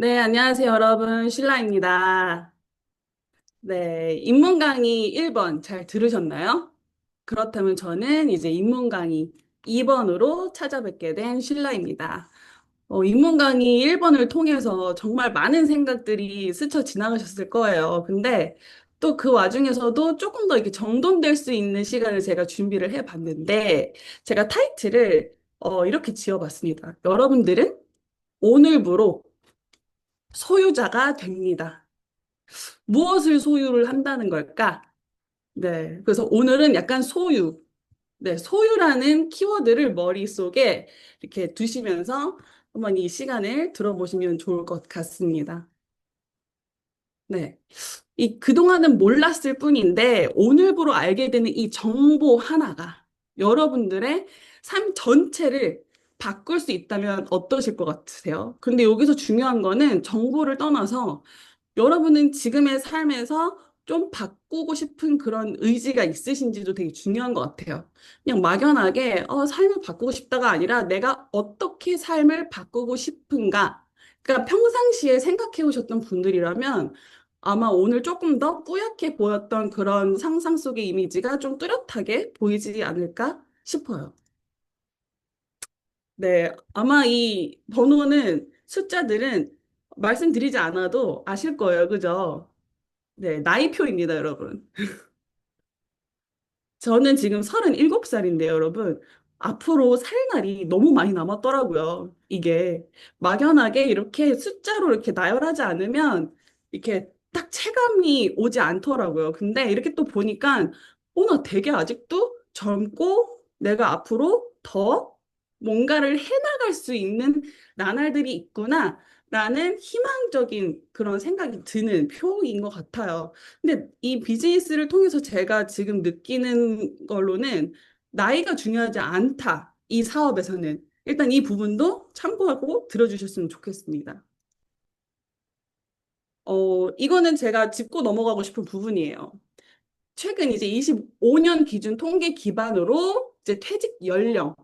네, 안녕하세요, 여러분. 신라입니다. 네, 인문 강의 1번 잘 들으셨나요? 그렇다면 저는 이제 인문 강의 2번으로 찾아뵙게 된 신라입니다. 인문 강의 1번을 통해서 정말 많은 생각들이 스쳐 지나가셨을 거예요. 근데 또 그 와중에서도 조금 더 이렇게 정돈될 수 있는 시간을 제가 준비를 해 봤는데, 제가 타이틀을 이렇게 지어봤습니다. 여러분들은 오늘부로 소유자가 됩니다. 무엇을 소유를 한다는 걸까? 네. 그래서 오늘은 약간 소유, 네, 소유라는 키워드를 머릿속에 이렇게 두시면서 한번 이 시간을 들어보시면 좋을 것 같습니다. 네. 그동안은 몰랐을 뿐인데, 오늘부로 알게 되는 이 정보 하나가 여러분들의 삶 전체를 바꿀 수 있다면 어떠실 것 같으세요? 근데 여기서 중요한 거는 정보를 떠나서 여러분은 지금의 삶에서 좀 바꾸고 싶은 그런 의지가 있으신지도 되게 중요한 것 같아요. 그냥 막연하게 삶을 바꾸고 싶다가 아니라 내가 어떻게 삶을 바꾸고 싶은가. 그러니까 평상시에 생각해 오셨던 분들이라면 아마 오늘 조금 더 뿌옇게 보였던 그런 상상 속의 이미지가 좀 뚜렷하게 보이지 않을까 싶어요. 네, 아마 이 번호는 숫자들은 말씀드리지 않아도 아실 거예요. 그죠? 네, 나이표입니다, 여러분. 저는 지금 37살인데요, 여러분. 앞으로 살 날이 너무 많이 남았더라고요. 이게 막연하게 이렇게 숫자로 이렇게 나열하지 않으면 이렇게 딱 체감이 오지 않더라고요. 근데 이렇게 또 보니까, 나 되게 아직도 젊고 내가 앞으로 더 뭔가를 해나갈 수 있는 나날들이 있구나. 라는 희망적인 그런 생각이 드는 표인 것 같아요. 근데 이 비즈니스를 통해서 제가 지금 느끼는 걸로는 나이가 중요하지 않다. 이 사업에서는. 일단 이 부분도 참고하고 들어주셨으면 좋겠습니다. 이거는 제가 짚고 넘어가고 싶은 부분이에요. 최근 이제 25년 기준 통계 기반으로 이제 퇴직 연령을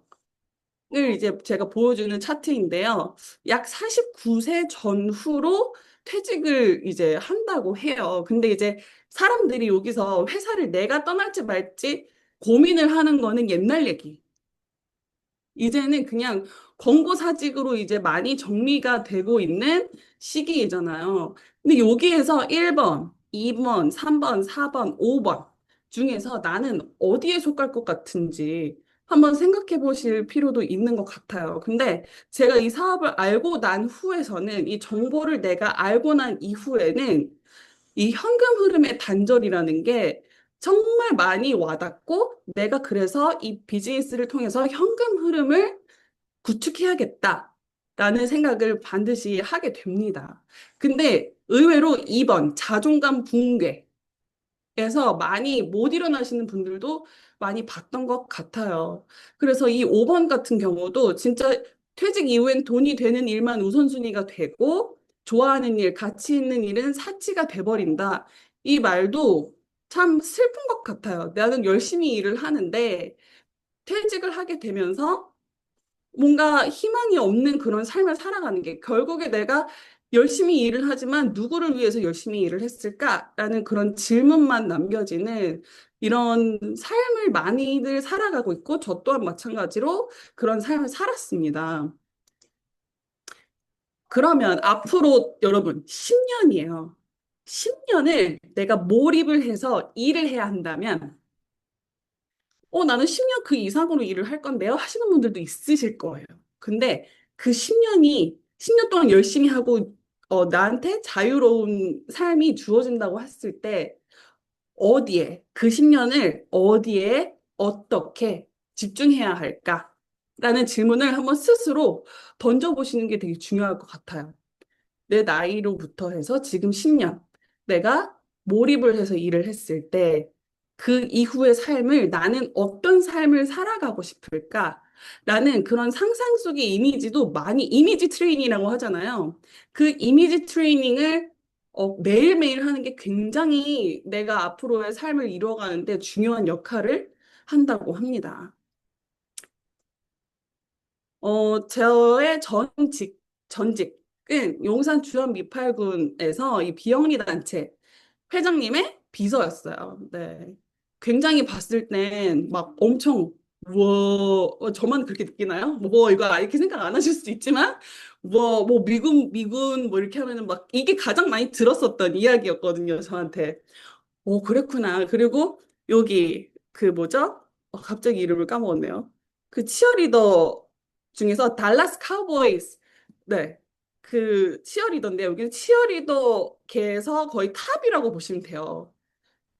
이제 제가 보여주는 차트인데요. 약 49세 전후로 퇴직을 이제 한다고 해요. 근데 이제 사람들이 여기서 회사를 내가 떠날지 말지 고민을 하는 거는 옛날 얘기. 이제는 그냥 권고사직으로 이제 많이 정리가 되고 있는 시기이잖아요. 근데 여기에서 1번, 2번, 3번, 4번, 5번 중에서 나는 어디에 속할 것 같은지 한번 생각해 보실 필요도 있는 것 같아요. 근데 제가 이 사업을 알고 난 후에서는 이 정보를 내가 알고 난 이후에는 이 현금 흐름의 단절이라는 게 정말 많이 와닿고 내가 그래서 이 비즈니스를 통해서 현금 흐름을 구축해야겠다라는 생각을 반드시 하게 됩니다. 근데 의외로 2번 자존감 붕괴 에서 많이 못 일어나시는 분들도 많이 봤던 것 같아요. 그래서 이 5번 같은 경우도 진짜 퇴직 이후엔 돈이 되는 일만 우선순위가 되고 좋아하는 일, 가치 있는 일은 사치가 돼버린다. 이 말도 참 슬픈 것 같아요. 나는 열심히 일을 하는데 퇴직을 하게 되면서 뭔가 희망이 없는 그런 삶을 살아가는 게 결국에 내가 열심히 일을 하지만 누구를 위해서 열심히 일을 했을까라는 그런 질문만 남겨지는 이런 삶을 많이들 살아가고 있고 저 또한 마찬가지로 그런 삶을 살았습니다. 그러면 앞으로 여러분 10년이에요. 10년을 내가 몰입을 해서 일을 해야 한다면 나는 10년 그 이상으로 일을 할 건데요. 하시는 분들도 있으실 거예요. 근데 그 10년이, 10년 동안 열심히 하고, 나한테 자유로운 삶이 주어진다고 했을 때, 그 10년을 어디에, 어떻게 집중해야 할까? 라는 질문을 한번 스스로 던져보시는 게 되게 중요할 것 같아요. 내 나이로부터 해서 지금 10년 내가 몰입을 해서 일을 했을 때 그 이후의 삶을 나는 어떤 삶을 살아가고 싶을까? 라는 그런 상상 속의 이미지도 많이 이미지 트레이닝이라고 하잖아요. 그 이미지 트레이닝을 매일매일 하는 게 굉장히 내가 앞으로의 삶을 이루어가는데 중요한 역할을 한다고 합니다. 저의 전직 용산 주한 미팔군에서 이 비영리 단체 회장님의 비서였어요. 네. 굉장히 봤을 땐 막 엄청, 와, 저만 그렇게 느끼나요? 뭐, 이거 이렇게 생각 안 하실 수도 있지만, 뭐, 미군, 뭐, 이렇게 하면은 막, 이게 가장 많이 들었었던 이야기였거든요, 저한테. 오, 그랬구나. 그리고 여기, 그 뭐죠? 갑자기 이름을 까먹었네요. 그 치어리더 중에서 달라스 카우보이스. 네. 그 치어리더인데, 여기는 치어리더계에서 거의 탑이라고 보시면 돼요.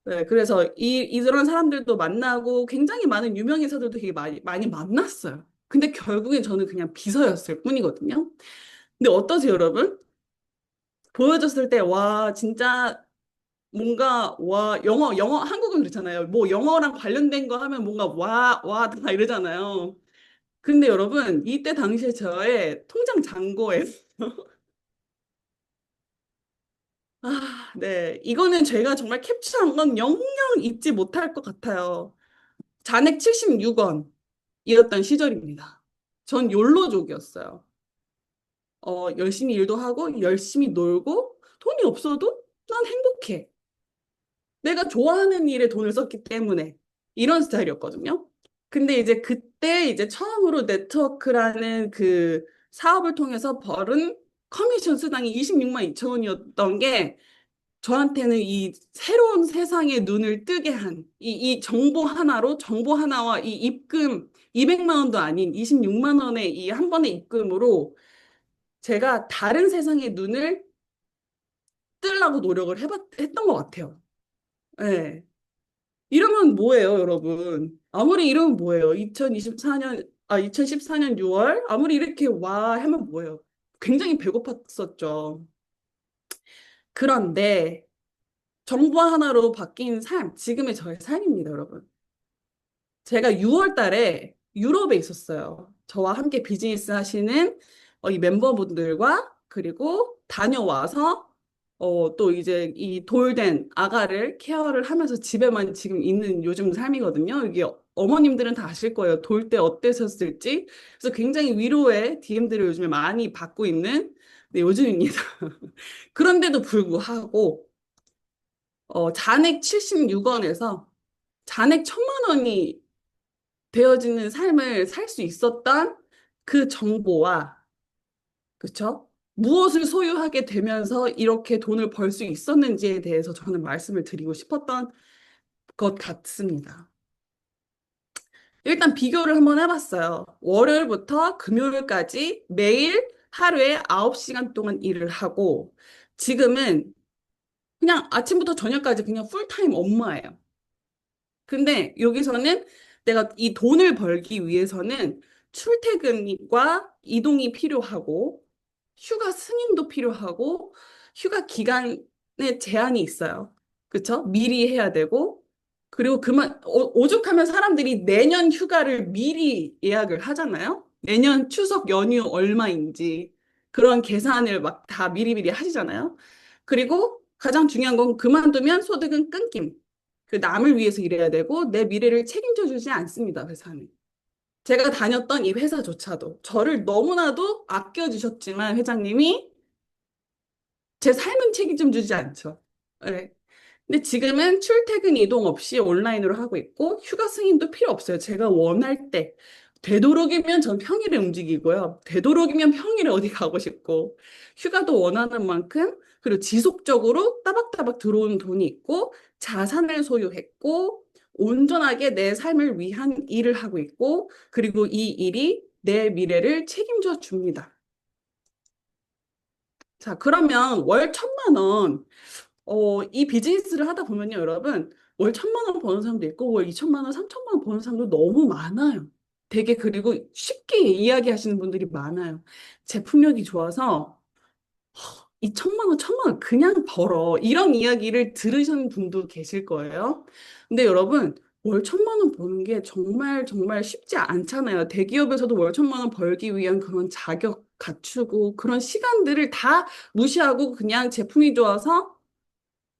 네, 그래서 이런 사람들도 만나고 굉장히 많은 유명인사들도 되게 많이 만났어요. 근데 결국엔 저는 그냥 비서였을 뿐이거든요. 근데 어떠세요, 여러분? 보여줬을 때, 와, 진짜 뭔가, 와, 한국은 그렇잖아요. 뭐 영어랑 관련된 거 하면 뭔가, 다 이러잖아요. 근데 여러분, 이때 당시에 저의 통장 잔고에, 네. 이거는 제가 정말 캡처한 건 영영 잊지 못할 것 같아요. 잔액 76원이었던 시절입니다. 전 욜로족이었어요. 열심히 일도 하고, 열심히 놀고, 돈이 없어도 난 행복해. 내가 좋아하는 일에 돈을 썼기 때문에. 이런 스타일이었거든요. 근데 이제 그때 이제 처음으로 네트워크라는 그 사업을 통해서 벌은 커미션 수당이 26만 2천 원이었던 게 저한테는 이 새로운 세상에 눈을 뜨게 한 이 정보 하나와 이 입금 200만 원도 아닌 26만 원의 이 한 번의 입금으로 제가 다른 세상의 눈을 뜨려고 노력을 했던 것 같아요. 네. 이러면 뭐예요, 여러분? 아무리 이러면 뭐예요? 2014년 6월? 아무리 이렇게 와 하면 뭐예요? 굉장히 배고팠었죠. 그런데 정보 하나로 바뀐 삶, 지금의 저의 삶입니다, 여러분. 제가 6월 달에 유럽에 있었어요. 저와 함께 비즈니스 하시는 이 멤버분들과 그리고 다녀와서 또 이제 이 돌된 아가를 케어를 하면서 집에만 지금 있는 요즘 삶이거든요. 이게 어머님들은 다 아실 거예요. 돌 때 어땠었을지. 그래서 굉장히 위로의 DM들을 요즘에 많이 받고 있는 네, 요즘입니다. 그런데도 불구하고 잔액 76원에서 잔액 1,000만 원이 되어지는 삶을 살 수 있었던 그 정보와, 그쵸? 무엇을 소유하게 되면서 이렇게 돈을 벌 수 있었는지에 대해서 저는 말씀을 드리고 싶었던 것 같습니다. 일단 비교를 한번 해봤어요. 월요일부터 금요일까지 매일 하루에 9시간 동안 일을 하고, 지금은 그냥 아침부터 저녁까지 그냥 풀타임 엄마예요. 근데 여기서는 내가 이 돈을 벌기 위해서는 출퇴근과 이동이 필요하고 휴가 승인도 필요하고 휴가 기간에 제한이 있어요. 그쵸? 미리 해야 되고 그리고 오죽하면 사람들이 내년 휴가를 미리 예약을 하잖아요. 내년 추석 연휴 얼마인지 그런 계산을 막 다 미리미리 하시잖아요. 그리고 가장 중요한 건 그만두면 소득은 끊김. 그 남을 위해서 일해야 되고 내 미래를 책임져 주지 않습니다, 회사는. 제가 다녔던 이 회사조차도 저를 너무나도 아껴주셨지만 회장님이 제 삶은 책임 주지 않죠. 네. 근데 지금은 출퇴근 이동 없이 온라인으로 하고 있고 휴가 승인도 필요 없어요. 제가 원할 때. 되도록이면 전 평일에 움직이고요. 되도록이면 평일에 어디 가고 싶고 휴가도 원하는 만큼 그리고 지속적으로 따박따박 들어오는 돈이 있고 자산을 소유했고 온전하게 내 삶을 위한 일을 하고 있고 그리고 이 일이 내 미래를 책임져 줍니다. 자, 그러면 월 1,000만 원 이 비즈니스를 하다 보면요, 여러분, 월 1,000만 원 버는 사람도 있고, 월 2천만 원, 3천만 원 버는 사람도 너무 많아요. 되게 그리고 쉽게 이야기하시는 분들이 많아요. 제품력이 좋아서 2천만 원, 1,000만 원 그냥 벌어. 이런 이야기를 들으신 분도 계실 거예요. 근데 여러분, 월 1,000만 원 버는 게 정말 정말 쉽지 않잖아요. 대기업에서도 월 1,000만 원 벌기 위한 그런 자격 갖추고 그런 시간들을 다 무시하고 그냥 제품이 좋아서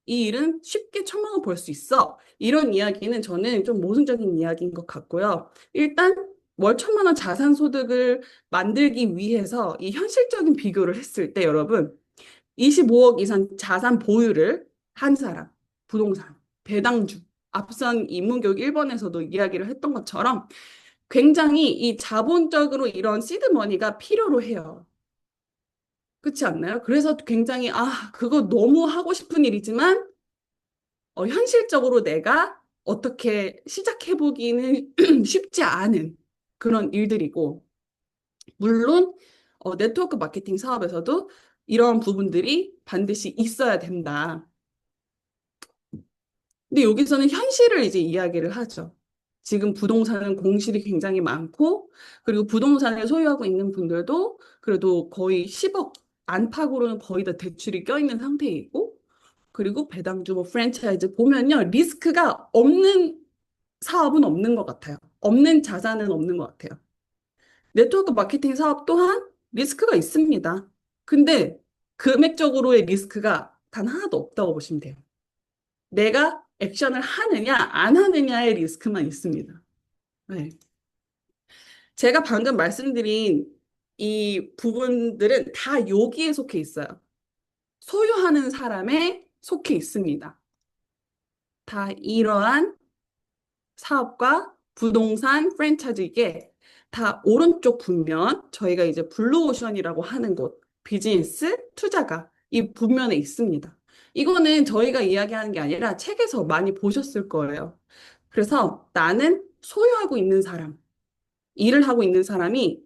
이 일은 쉽게 1,000만 원 벌 수 있어. 이런 이야기는 저는 좀 모순적인 이야기인 것 같고요. 일단 월 천만 원 자산 소득을 만들기 위해서 이 현실적인 비교를 했을 때 여러분 25억 이상 자산 보유를 한 사람, 부동산, 배당주, 앞선 인문교육 1번에서도 이야기를 했던 것처럼 굉장히 이 자본적으로 이런 시드머니가 필요로 해요. 그렇지 않나요? 그래서 굉장히 그거 너무 하고 싶은 일이지만 현실적으로 내가 어떻게 시작해보기는 쉽지 않은 그런 일들이고 물론 네트워크 마케팅 사업에서도 이런 부분들이 반드시 있어야 된다. 근데 여기서는 현실을 이제 이야기를 하죠. 지금 부동산은 공실이 굉장히 많고, 그리고 부동산을 소유하고 있는 분들도 그래도 거의 10억 안팎으로는 거의 다 대출이 껴있는 상태이고, 그리고 배당주, 뭐 프랜차이즈 보면요, 리스크가 없는 사업은 없는 것 같아요. 없는 자산은 없는 것 같아요. 네트워크 마케팅 사업 또한 리스크가 있습니다. 근데 금액적으로의 리스크가 단 하나도 없다고 보시면 돼요. 내가 액션을 하느냐, 안 하느냐의 리스크만 있습니다. 네. 제가 방금 말씀드린 이 부분들은 다 여기에 속해 있어요. 소유하는 사람에 속해 있습니다. 다 이러한 사업과 부동산 프랜차이즈 이게 다 오른쪽 분면, 저희가 이제 블루오션이라고 하는 곳, 비즈니스 투자가 이 분면에 있습니다. 이거는 저희가 이야기하는 게 아니라 책에서 많이 보셨을 거예요. 그래서 나는 소유하고 있는 사람, 일을 하고 있는 사람이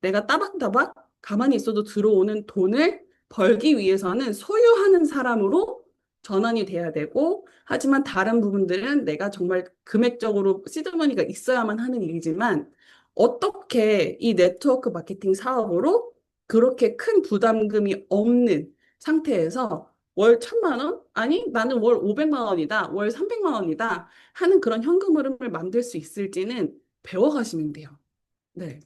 내가 따박따박 가만히 있어도 들어오는 돈을 벌기 위해서는 소유하는 사람으로 전환이 돼야 되고, 하지만 다른 부분들은 내가 정말 금액적으로 시드머니가 있어야만 하는 일이지만, 어떻게 이 네트워크 마케팅 사업으로 그렇게 큰 부담금이 없는 상태에서 월 천만 원? 아니, 나는 월 500만 원이다, 월 300만 원이다 하는 그런 현금 흐름을 만들 수 있을지는 배워가시면 돼요. 네.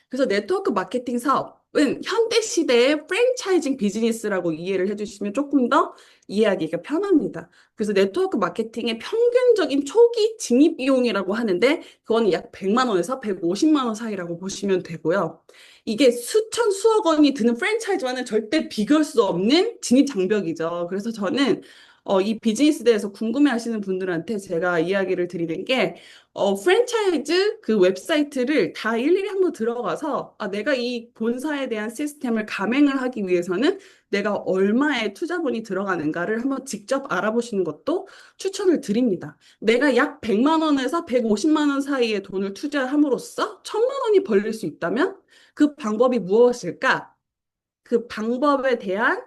그래서 네트워크 마케팅 사업은 현대 시대의 프랜차이징 비즈니스라고 이해를 해주시면 조금 더 이해하기가 편합니다. 그래서 네트워크 마케팅의 평균적인 초기 진입 비용이라고 하는데 그건 약 100만 원에서 150만 원 사이라고 보시면 되고요. 이게 수천 수억 원이 드는 프랜차이즈와는 절대 비교할 수 없는 진입 장벽이죠. 그래서 저는 이 비즈니스 대해서 궁금해 하시는 분들한테 제가 이야기를 드리는 게 프랜차이즈 그 웹사이트를 다 일일이 한번 들어가서 내가 이 본사에 대한 시스템을 감행을 하기 위해서는 내가 얼마의 투자본이 들어가는가를 한번 직접 알아보시는 것도 추천을 드립니다. 내가 약 100만 원에서 150만 원 사이의 돈을 투자함으로써 1000만 원이 벌릴 수 있다면 그 방법이 무엇일까? 그 방법에 대한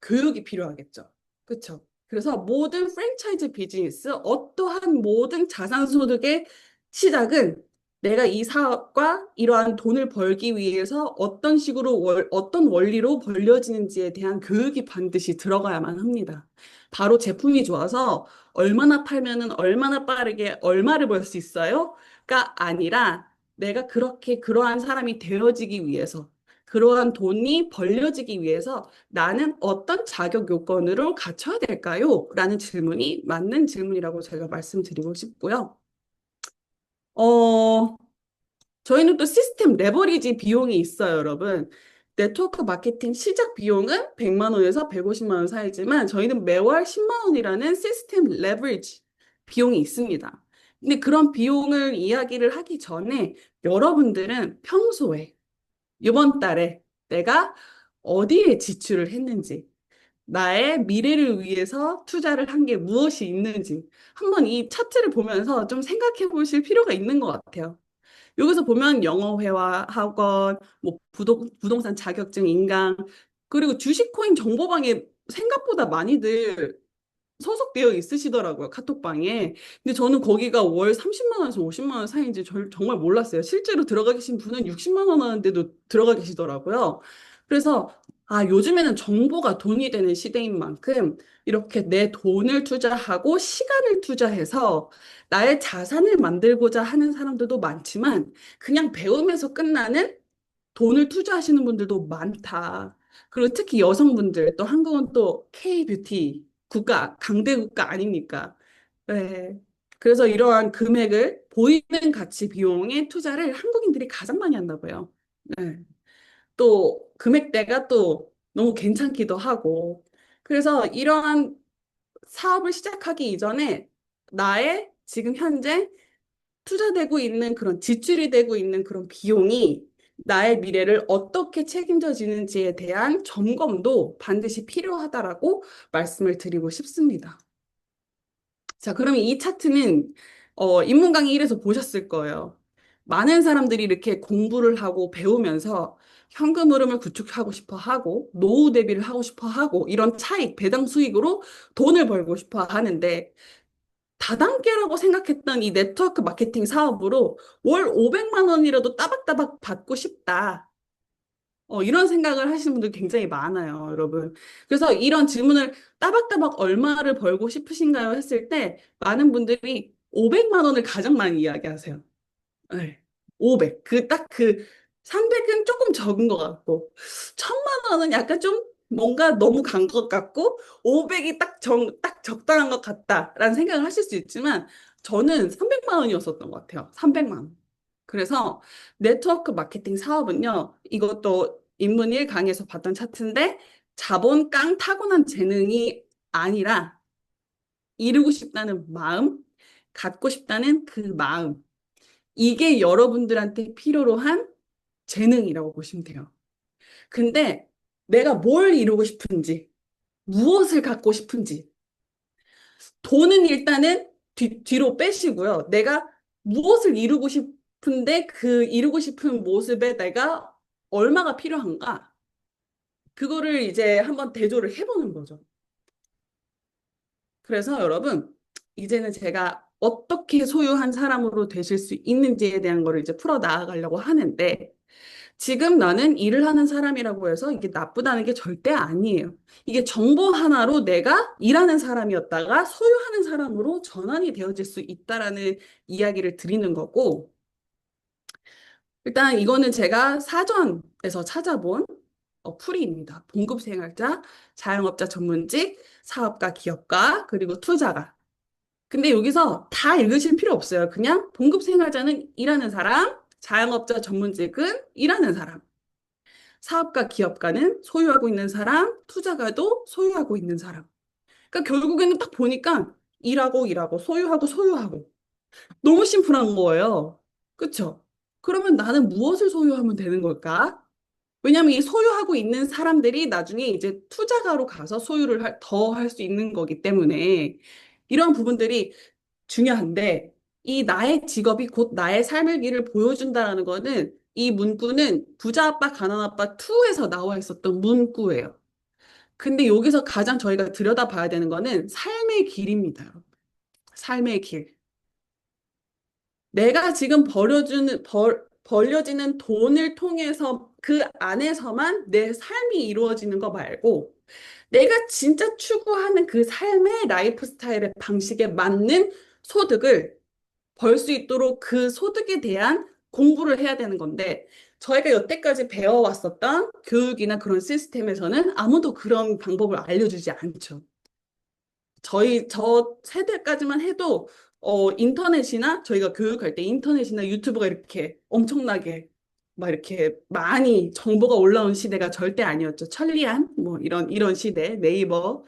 교육이 필요하겠죠. 그렇죠? 그래서 모든 프랜차이즈 비즈니스, 어떠한 모든 자산소득의 시작은 내가 이 사업과 이러한 돈을 벌기 위해서 어떤 식으로 어떤 원리로 벌려지는지에 대한 교육이 반드시 들어가야만 합니다. 바로 제품이 좋아서 얼마나 팔면은 얼마나 빠르게 얼마를 벌 수 있어요?가 아니라 내가 그렇게 그러한 사람이 되어지기 위해서 그러한 돈이 벌려지기 위해서 나는 어떤 자격 요건으로 갖춰야 될까요? 라는 질문이 맞는 질문이라고 제가 말씀드리고 싶고요. 어, 저희는 또 시스템 레버리지 비용이 있어요, 여러분. 네트워크 마케팅 시작 비용은 100만 원에서 150만 원 사이지만 저희는 매월 10만 원이라는 시스템 레버리지 비용이 있습니다. 근데 그런 비용을 이야기를 하기 전에 여러분들은 평소에 이번 달에 내가 어디에 지출을 했는지, 나의 미래를 위해서 투자를 한 게 무엇이 있는지 한번 이 차트를 보면서 좀 생각해 보실 필요가 있는 것 같아요. 여기서 보면 영어 회화 학원, 뭐 부동산 자격증 인강, 그리고 주식 코인 정보방에 생각보다 많이들 소속되어 있으시더라고요, 카톡방에. 근데 저는 거기가 월 30만 원에서 50만 원 사이인지 정말 몰랐어요. 실제로 들어가 계신 분은 60만 원 하는데도 들어가 계시더라고요. 그래서 요즘에는 정보가 돈이 되는 시대인 만큼 이렇게 내 돈을 투자하고 시간을 투자해서 나의 자산을 만들고자 하는 사람들도 많지만 그냥 배우면서 끝나는 돈을 투자하시는 분들도 많다. 그리고 특히 여성분들, 또 한국은 또 K-뷰티 국가, 강대 국가 아닙니까? 네. 그래서 이러한 금액을 보이는 가치 비용에 투자를 한국인들이 가장 많이 한다고 해요. 네. 또 금액대가 또 너무 괜찮기도 하고. 그래서 이러한 사업을 시작하기 이전에 나의 지금 현재 투자되고 있는 그런 지출이 되고 있는 그런 비용이 나의 미래를 어떻게 책임져지는지에 대한 점검도 반드시 필요하다라고 말씀을 드리고 싶습니다. 자, 그러면 이 차트는 인문 강의 1에서 보셨을 거예요. 많은 사람들이 이렇게 공부를 하고 배우면서 현금 흐름을 구축하고 싶어 하고 노후 대비를 하고 싶어 하고 이런 차익, 배당 수익으로 돈을 벌고 싶어 하는데 다단계라고 생각했던 이 네트워크 마케팅 사업으로 월 500만 원이라도 따박따박 받고 싶다. 이런 생각을 하시는 분들 굉장히 많아요, 여러분. 그래서 이런 질문을 따박따박 얼마를 벌고 싶으신가요? 했을 때 많은 분들이 500만 원을 가장 많이 이야기하세요. 네. 500. 딱 300은 조금 적은 것 같고, 1000만 원은 약간 좀 뭔가 너무 간 것 같고, 500이 딱 적당한 것 같다라는 생각을 하실 수 있지만, 저는 300만 원이었었던 것 같아요. 300만 원. 그래서 네트워크 마케팅 사업은요, 이것도 입문 1 강의에서 봤던 차트인데, 자본 깡 타고난 재능이 아니라 이루고 싶다는 마음, 갖고 싶다는 그 마음, 이게 여러분들한테 필요로 한 재능이라고 보시면 돼요. 근데 내가 뭘 이루고 싶은지, 무엇을 갖고 싶은지, 돈은 일단은 뒤로 빼시고요. 내가 무엇을 이루고 싶은데 그 이루고 싶은 모습에 내가 얼마가 필요한가? 그거를 이제 한번 대조를 해보는 거죠. 그래서 여러분, 이제는 제가 어떻게 소유한 사람으로 되실 수 있는지에 대한 거를 이제 풀어 나아가려고 하는데, 지금 나는 일을 하는 사람이라고 해서 이게 나쁘다는 게 절대 아니에요. 이게 정보 하나로 내가 일하는 사람이었다가 소유하는 사람으로 전환이 되어질 수 있다라는 이야기를 드리는 거고, 일단 이거는 제가 사전에서 찾아본 풀이입니다. 봉급생활자, 자영업자 전문직, 사업가, 기업가, 그리고 투자가. 근데 여기서 다 읽으실 필요 없어요. 그냥 봉급생활자는 일하는 사람, 자영업자 전문직은 일하는 사람. 사업가, 기업가는 소유하고 있는 사람, 투자가도 소유하고 있는 사람. 그러니까 결국에는 딱 보니까 일하고, 소유하고. 너무 심플한 거예요. 그쵸? 그러면 나는 무엇을 소유하면 되는 걸까? 왜냐하면 이 소유하고 있는 사람들이 나중에 이제 투자가로 가서 소유를 더 할 수 있는 거기 때문에 이런 부분들이 중요한데 이 나의 직업이 곧 나의 삶의 길을 보여준다라는 거는 이 문구는 부자 아빠 가난 아빠 2에서 나와 있었던 문구예요. 근데 여기서 가장 저희가 들여다봐야 되는 거는 삶의 길입니다. 여러분. 삶의 길. 내가 지금 벌려지는 돈을 통해서 그 안에서만 내 삶이 이루어지는 거 말고 내가 진짜 추구하는 그 삶의 라이프 스타일의 방식에 맞는 소득을 벌 수 있도록 그 소득에 대한 공부를 해야 되는 건데, 저희가 여태까지 배워왔었던 교육이나 그런 시스템에서는 아무도 그런 방법을 알려주지 않죠. 저 세대까지만 해도, 인터넷이나 저희가 교육할 때 인터넷이나 유튜브가 이렇게 엄청나게 막 이렇게 많이 정보가 올라온 시대가 절대 아니었죠. 천리안, 뭐 이런 시대, 네이버가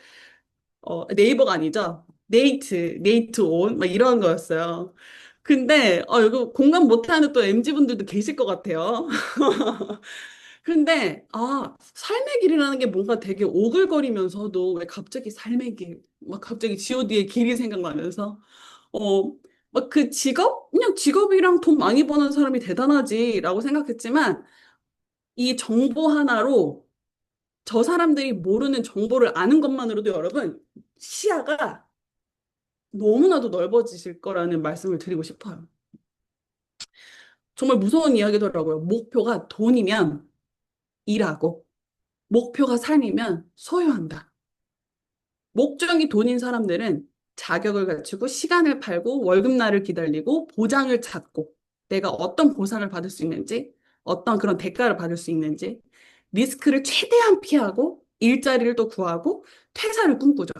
아니죠. 네이트 온, 막 이런 거였어요. 근데, 이거 공감 못하는 또 MZ분들도 계실 것 같아요. 근데, 삶의 길이라는 게 뭔가 되게 오글거리면서도 왜 갑자기 삶의 길, 막 갑자기 GOD의 길이 생각나면서, 어, 막 그 직업? 그냥 직업이랑 돈 많이 버는 사람이 대단하지라고 생각했지만, 이 정보 하나로 저 사람들이 모르는 정보를 아는 것만으로도 여러분, 시야가 너무나도 넓어지실 거라는 말씀을 드리고 싶어요. 정말 무서운 이야기더라고요. 목표가 돈이면 일하고, 목표가 삶이면 소유한다. 목적이 돈인 사람들은 자격을 갖추고, 시간을 팔고, 월급날을 기다리고, 보장을 찾고, 내가 어떤 보상을 받을 수 있는지, 어떤 그런 대가를 받을 수 있는지, 리스크를 최대한 피하고, 일자리를 또 구하고, 퇴사를 꿈꾸죠.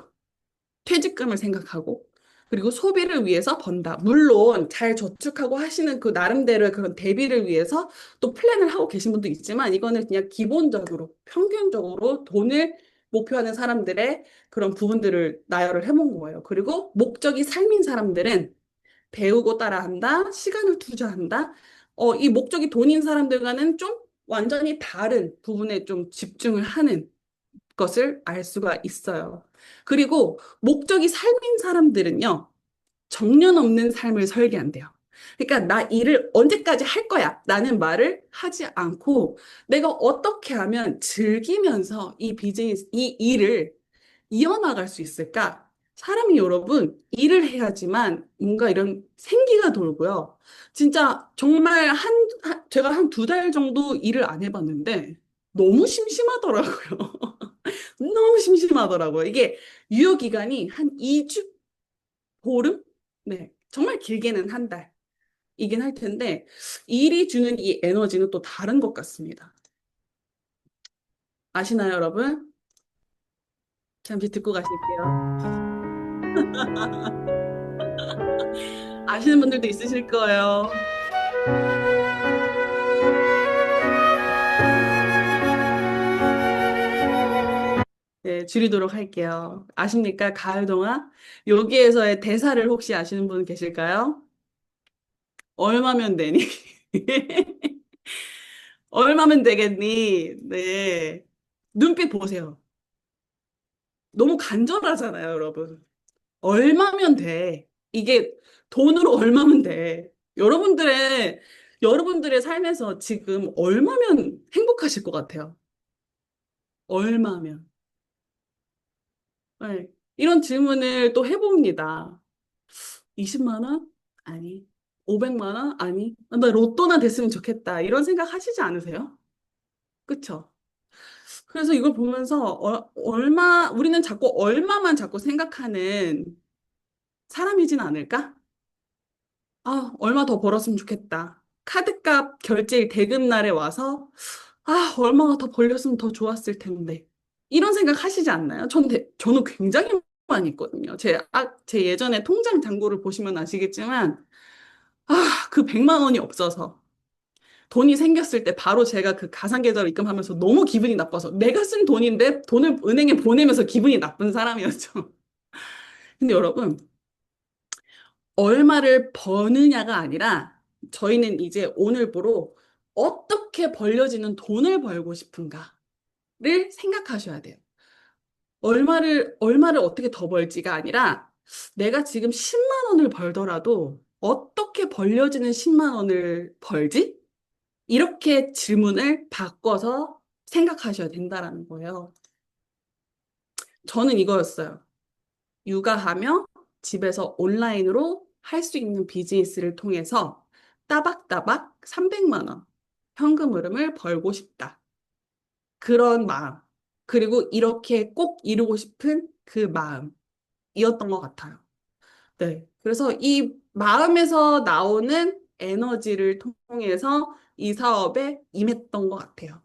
퇴직금을 생각하고. 그리고 소비를 위해서 번다. 물론 잘 저축하고 하시는 그 나름대로의 그런 대비를 위해서 또 플랜을 하고 계신 분도 있지만 이거는 그냥 기본적으로 평균적으로 돈을 목표하는 사람들의 그런 부분들을 나열을 해본 거예요. 그리고 목적이 삶인 사람들은 배우고 따라한다, 시간을 투자한다. 이 목적이 돈인 사람들과는 좀 완전히 다른 부분에 좀 집중을 하는 것을 알 수가 있어요. 그리고 목적이 삶인 사람들은요, 정년 없는 삶을 설계한대요. 그러니까 나 일을 언제까지 할 거야? 라는 말을 하지 않고 내가 어떻게 하면 즐기면서 이 비즈니스, 이 일을 이어나갈 수 있을까? 사람이 여러분, 일을 해야지만 뭔가 이런 생기가 돌고요. 진짜 정말 제가 한 두 달 정도 일을 안 해봤는데 너무 심심하더라고요. 너무 심심하더라고요. 이게 유효기간이 한 2주, 보름? 네. 정말 길게는 한 달이긴 할 텐데, 일이 주는 이 에너지는 또 다른 것 같습니다. 아시나요, 여러분? 잠시 듣고 가실게요. 아시는 분들도 있으실 거예요. 네, 줄이도록 할게요. 아십니까? 가을 동화? 여기에서의 대사를 혹시 아시는 분 계실까요? 얼마면 되니? 얼마면 되겠니? 네. 눈빛 보세요. 너무 간절하잖아요, 여러분. 얼마면 돼? 이게 돈으로 얼마면 돼? 여러분들의 삶에서 지금 얼마면 행복하실 것 같아요? 얼마면? 네. 이런 질문을 또 해봅니다. 20만 원? 아니. 500만 원? 아니. 나 로또나 됐으면 좋겠다. 이런 생각 하시지 않으세요? 그쵸? 그래서 이걸 보면서 우리는 자꾸 얼마만 자꾸 생각하는 사람이진 않을까? 아, 얼마 더 벌었으면 좋겠다. 카드값 결제일 대금날에 와서, 아, 얼마가 더 벌렸으면 더 좋았을 텐데. 이런 생각 하시지 않나요? 저는 굉장히 많이 있거든요. 제 예전에 통장 잔고를 보시면 아시겠지만, 그 100만 원이 없어서 돈이 생겼을 때 바로 제가 그 가상계좌로 입금하면서 너무 기분이 나빠서 내가 쓴 돈인데 돈을 은행에 보내면서 기분이 나쁜 사람이었죠. 근데 여러분, 얼마를 버느냐가 아니라 저희는 이제 오늘부로 어떻게 벌려지는 돈을 벌고 싶은가를 생각하셔야 돼요. 얼마를 어떻게 더 벌지가 아니라 내가 지금 10만 원을 벌더라도 어떻게 벌려지는 10만 원을 벌지? 이렇게 질문을 바꿔서 생각하셔야 된다라는 거예요. 저는 이거였어요. 육아하며 집에서 온라인으로 할 수 있는 비즈니스를 통해서 따박따박 300만 원 현금 흐름을 벌고 싶다. 그런 마음. 그리고 이렇게 꼭 이루고 싶은 그 마음이었던 것 같아요. 네. 그래서 이 마음에서 나오는 에너지를 통해서 이 사업에 임했던 것 같아요.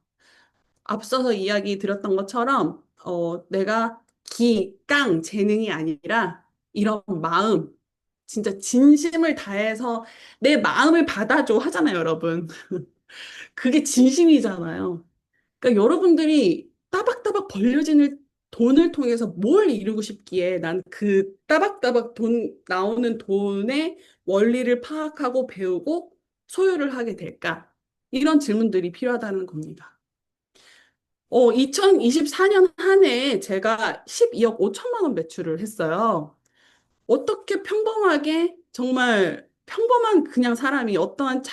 앞서서 이야기 드렸던 것처럼, 내가 재능이 아니라 이런 마음, 진짜 진심을 다해서 내 마음을 받아줘 하잖아요, 여러분. 그게 진심이잖아요. 그러니까 여러분들이 따박따박 벌려지는 돈을 통해서 뭘 이루고 싶기에 난 그 따박따박 나오는 돈의 원리를 파악하고 배우고 소유를 하게 될까? 이런 질문들이 필요하다는 겁니다. 2024년 한 해에 제가 12억 5천만 원 매출을 했어요. 어떻게 평범하게 정말 평범한 그냥 사람이 어떠한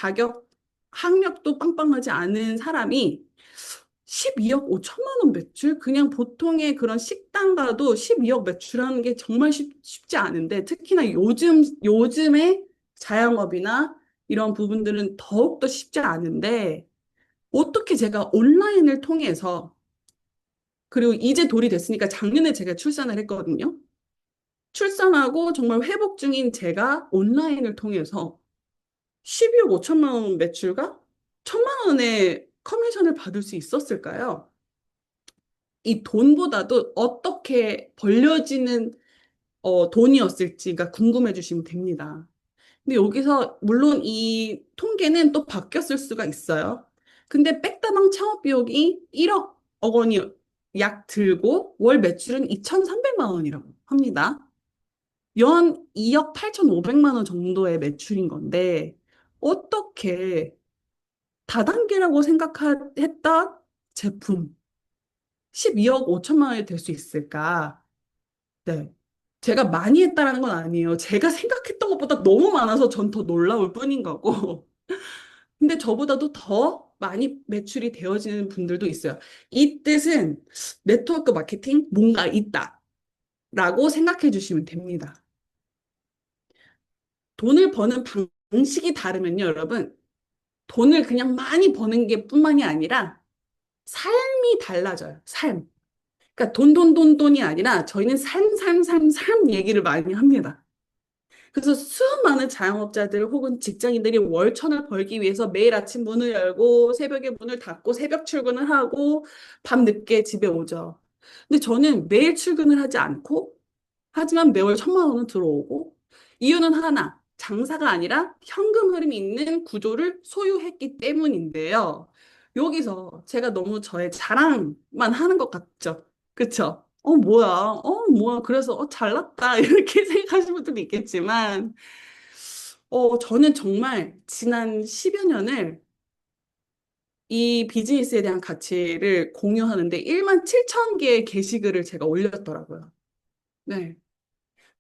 학력도 빵빵하지 않은 사람이 12억 5천만 원 매출? 그냥 보통의 그런 식당 가도 12억 매출하는 게 정말 쉽지 않은데 특히나 요즘의 자영업이나 이런 부분들은 더욱더 쉽지 않은데 어떻게 제가 온라인을 통해서 그리고 이제 돌이 됐으니까 작년에 제가 출산을 했거든요. 출산하고 정말 회복 중인 제가 온라인을 통해서 12억 5천만 원 매출과 1천만 원의 커미션을 받을 수 있었을까요? 이 돈보다도 어떻게 벌려지는 돈이었을지가 궁금해 주시면 됩니다. 근데 여기서 물론 이 통계는 또 바뀌었을 수가 있어요. 근데 백다방 창업 비용이 1억 원이 약 들고 월 매출은 2,300만 원이라고 합니다. 연 2억 8,500만 원 정도의 매출인 건데 어떻게 다단계라고 생각했던 제품 12억 5천만 원이 될 수 있을까? 네. 제가 많이 했다라는 건 아니에요. 제가 생각했던 것보다 너무 많아서 전 더 놀라울 뿐인 거고. 근데 저보다도 더 많이 매출이 되어지는 분들도 있어요. 이 뜻은 네트워크 마케팅 뭔가 있다라고 생각해 주시면 됩니다. 돈을 버는 방식이 다르면요, 여러분. 돈을 그냥 많이 버는 게 뿐만이 아니라 삶이 달라져요. 삶. 그러니까 돈이 아니라 저희는 삶 얘기를 많이 합니다. 그래서 수많은 자영업자들 혹은 직장인들이 월천을 벌기 위해서 매일 아침 문을 열고 새벽에 문을 닫고 새벽 출근을 하고 밤 늦게 집에 오죠. 근데 저는 매일 출근을 하지 않고 하지만 매월 1,000만 원은 들어오고 이유는 하나, 장사가 아니라 현금 흐름이 있는 구조를 소유했기 때문인데요. 여기서 제가 너무 저의 자랑만 하는 것 같죠? 그쵸? 뭐야. 그래서, 잘났다. 이렇게 생각하시는 분들도 있겠지만, 저는 정말 지난 10여 년을 이 비즈니스에 대한 가치를 공유하는데 1만 7천 개의 게시글을 제가 올렸더라고요. 네.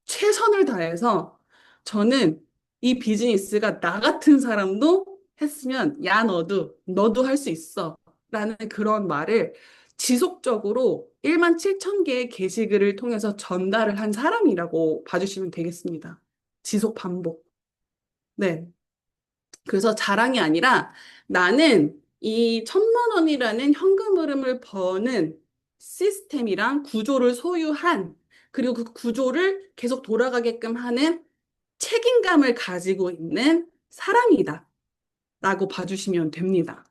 최선을 다해서 저는 이 비즈니스가 나 같은 사람도 했으면 야 너도 할 수 있어 라는 그런 말을 지속적으로 1만 7천 개의 게시글을 통해서 전달을 한 사람이라고 봐주시면 되겠습니다. 지속 반복. 네. 그래서 자랑이 아니라 나는 이 1,000만 원이라는 현금 흐름을 버는 시스템이랑 구조를 소유한 그리고 그 구조를 계속 돌아가게끔 하는 책임감을 가지고 있는 사람이다. 라고 봐주시면 됩니다.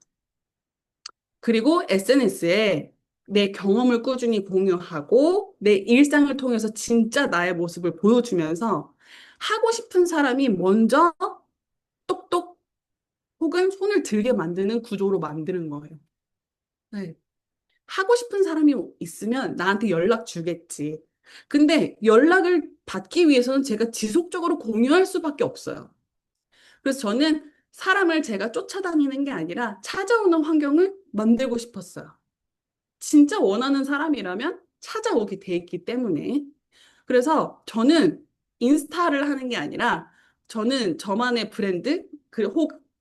그리고 SNS에 내 경험을 꾸준히 공유하고 내 일상을 통해서 진짜 나의 모습을 보여주면서 하고 싶은 사람이 먼저 똑똑 혹은 손을 들게 만드는 구조로 만드는 거예요. 네. 하고 싶은 사람이 있으면 나한테 연락 주겠지. 근데 연락을 받기 위해서는 제가 지속적으로 공유할 수밖에 없어요. 그래서 저는 사람을 제가 쫓아다니는 게 아니라 찾아오는 환경을 만들고 싶었어요. 진짜 원하는 사람이라면 찾아오게 돼 있기 때문에. 그래서 저는 인스타를 하는 게 아니라 저는 저만의 브랜드,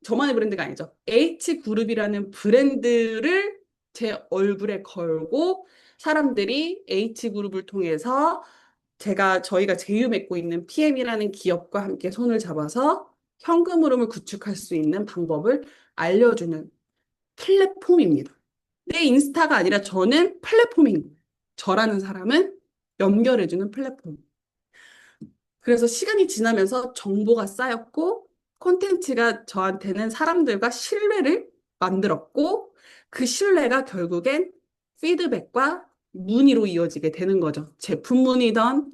저만의 브랜드가 아니죠. H그룹이라는 브랜드를 제 얼굴에 걸고 사람들이 H그룹을 통해서 저희가 제휴 맺고 있는 PM이라는 기업과 함께 손을 잡아서 현금 흐름을 구축할 수 있는 방법을 알려주는 플랫폼입니다. 내 인스타가 아니라 저는 플랫폼인 거예요. 저라는 사람은 연결해주는 플랫폼. 그래서 시간이 지나면서 정보가 쌓였고 콘텐츠가 저한테는 사람들과 신뢰를 만들었고 그 신뢰가 결국엔 피드백과 문의로 이어지게 되는 거죠. 제품 문의든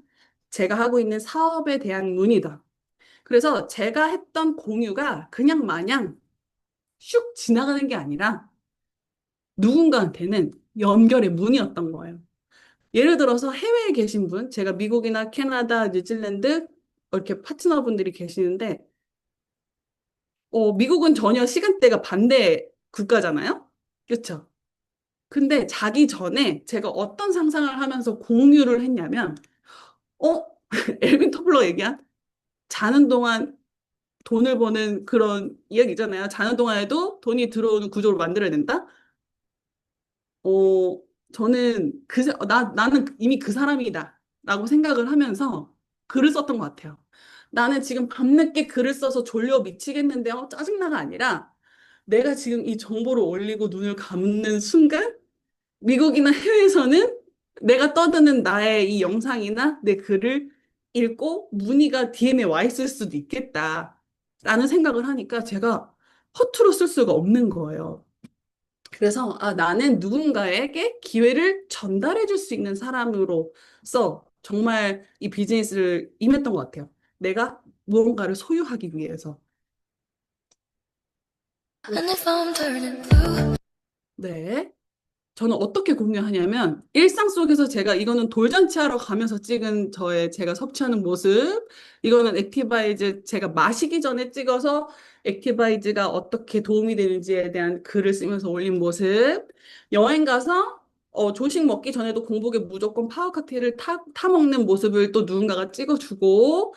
제가 하고 있는 사업에 대한 문의든. 그래서 제가 했던 공유가 그냥 마냥 슉 지나가는 게 아니라 누군가한테는 연결의 문이었던 거예요. 예를 들어서 해외에 계신 분, 제가 미국이나 캐나다, 뉴질랜드 이렇게 파트너분들이 계시는데, 미국은 전혀 시간대가 반대 국가잖아요? 그렇죠? 근데 자기 전에 제가 어떤 상상을 하면서 공유를 했냐면, 어? 엘빈 토플러 얘기한 자는 동안 돈을 버는 그런 이야기잖아요. 자는 동안에도 돈이 들어오는 구조를 만들어야 된다? 어, 저는 나는 이미 그 사람이다. 라고 생각을 하면서 글을 썼던 것 같아요. 나는 지금 밤늦게 글을 써서 졸려 미치겠는데, 짜증나가 아니라 내가 지금 이 정보를 올리고 눈을 감는 순간 미국이나 해외에서는 내가 떠드는 나의 이 영상이나 내 글을 읽고 문의가 DM에 와 있을 수도 있겠다. 라는 생각을 하니까 제가 허투루 쓸 수가 없는 거예요. 그래서 나는 누군가에게 기회를 전달해 줄 수 있는 사람으로서 정말 이 비즈니스를 임했던 것 같아요. 내가 무언가를 소유하기 위해서. And if I'm turning blue, 네. 저는 어떻게 공유하냐면 일상 속에서 제가 이거는 돌잔치 하러 가면서 찍은 저의 제가 섭취하는 모습, 이거는 액티바이즈 제가 마시기 전에 찍어서 액티바이즈가 어떻게 도움이 되는지에 대한 글을 쓰면서 올린 모습, 여행 가서 조식 먹기 전에도 공복에 무조건 파워 칵테일을 타 먹는 모습을 또 누군가가 찍어주고,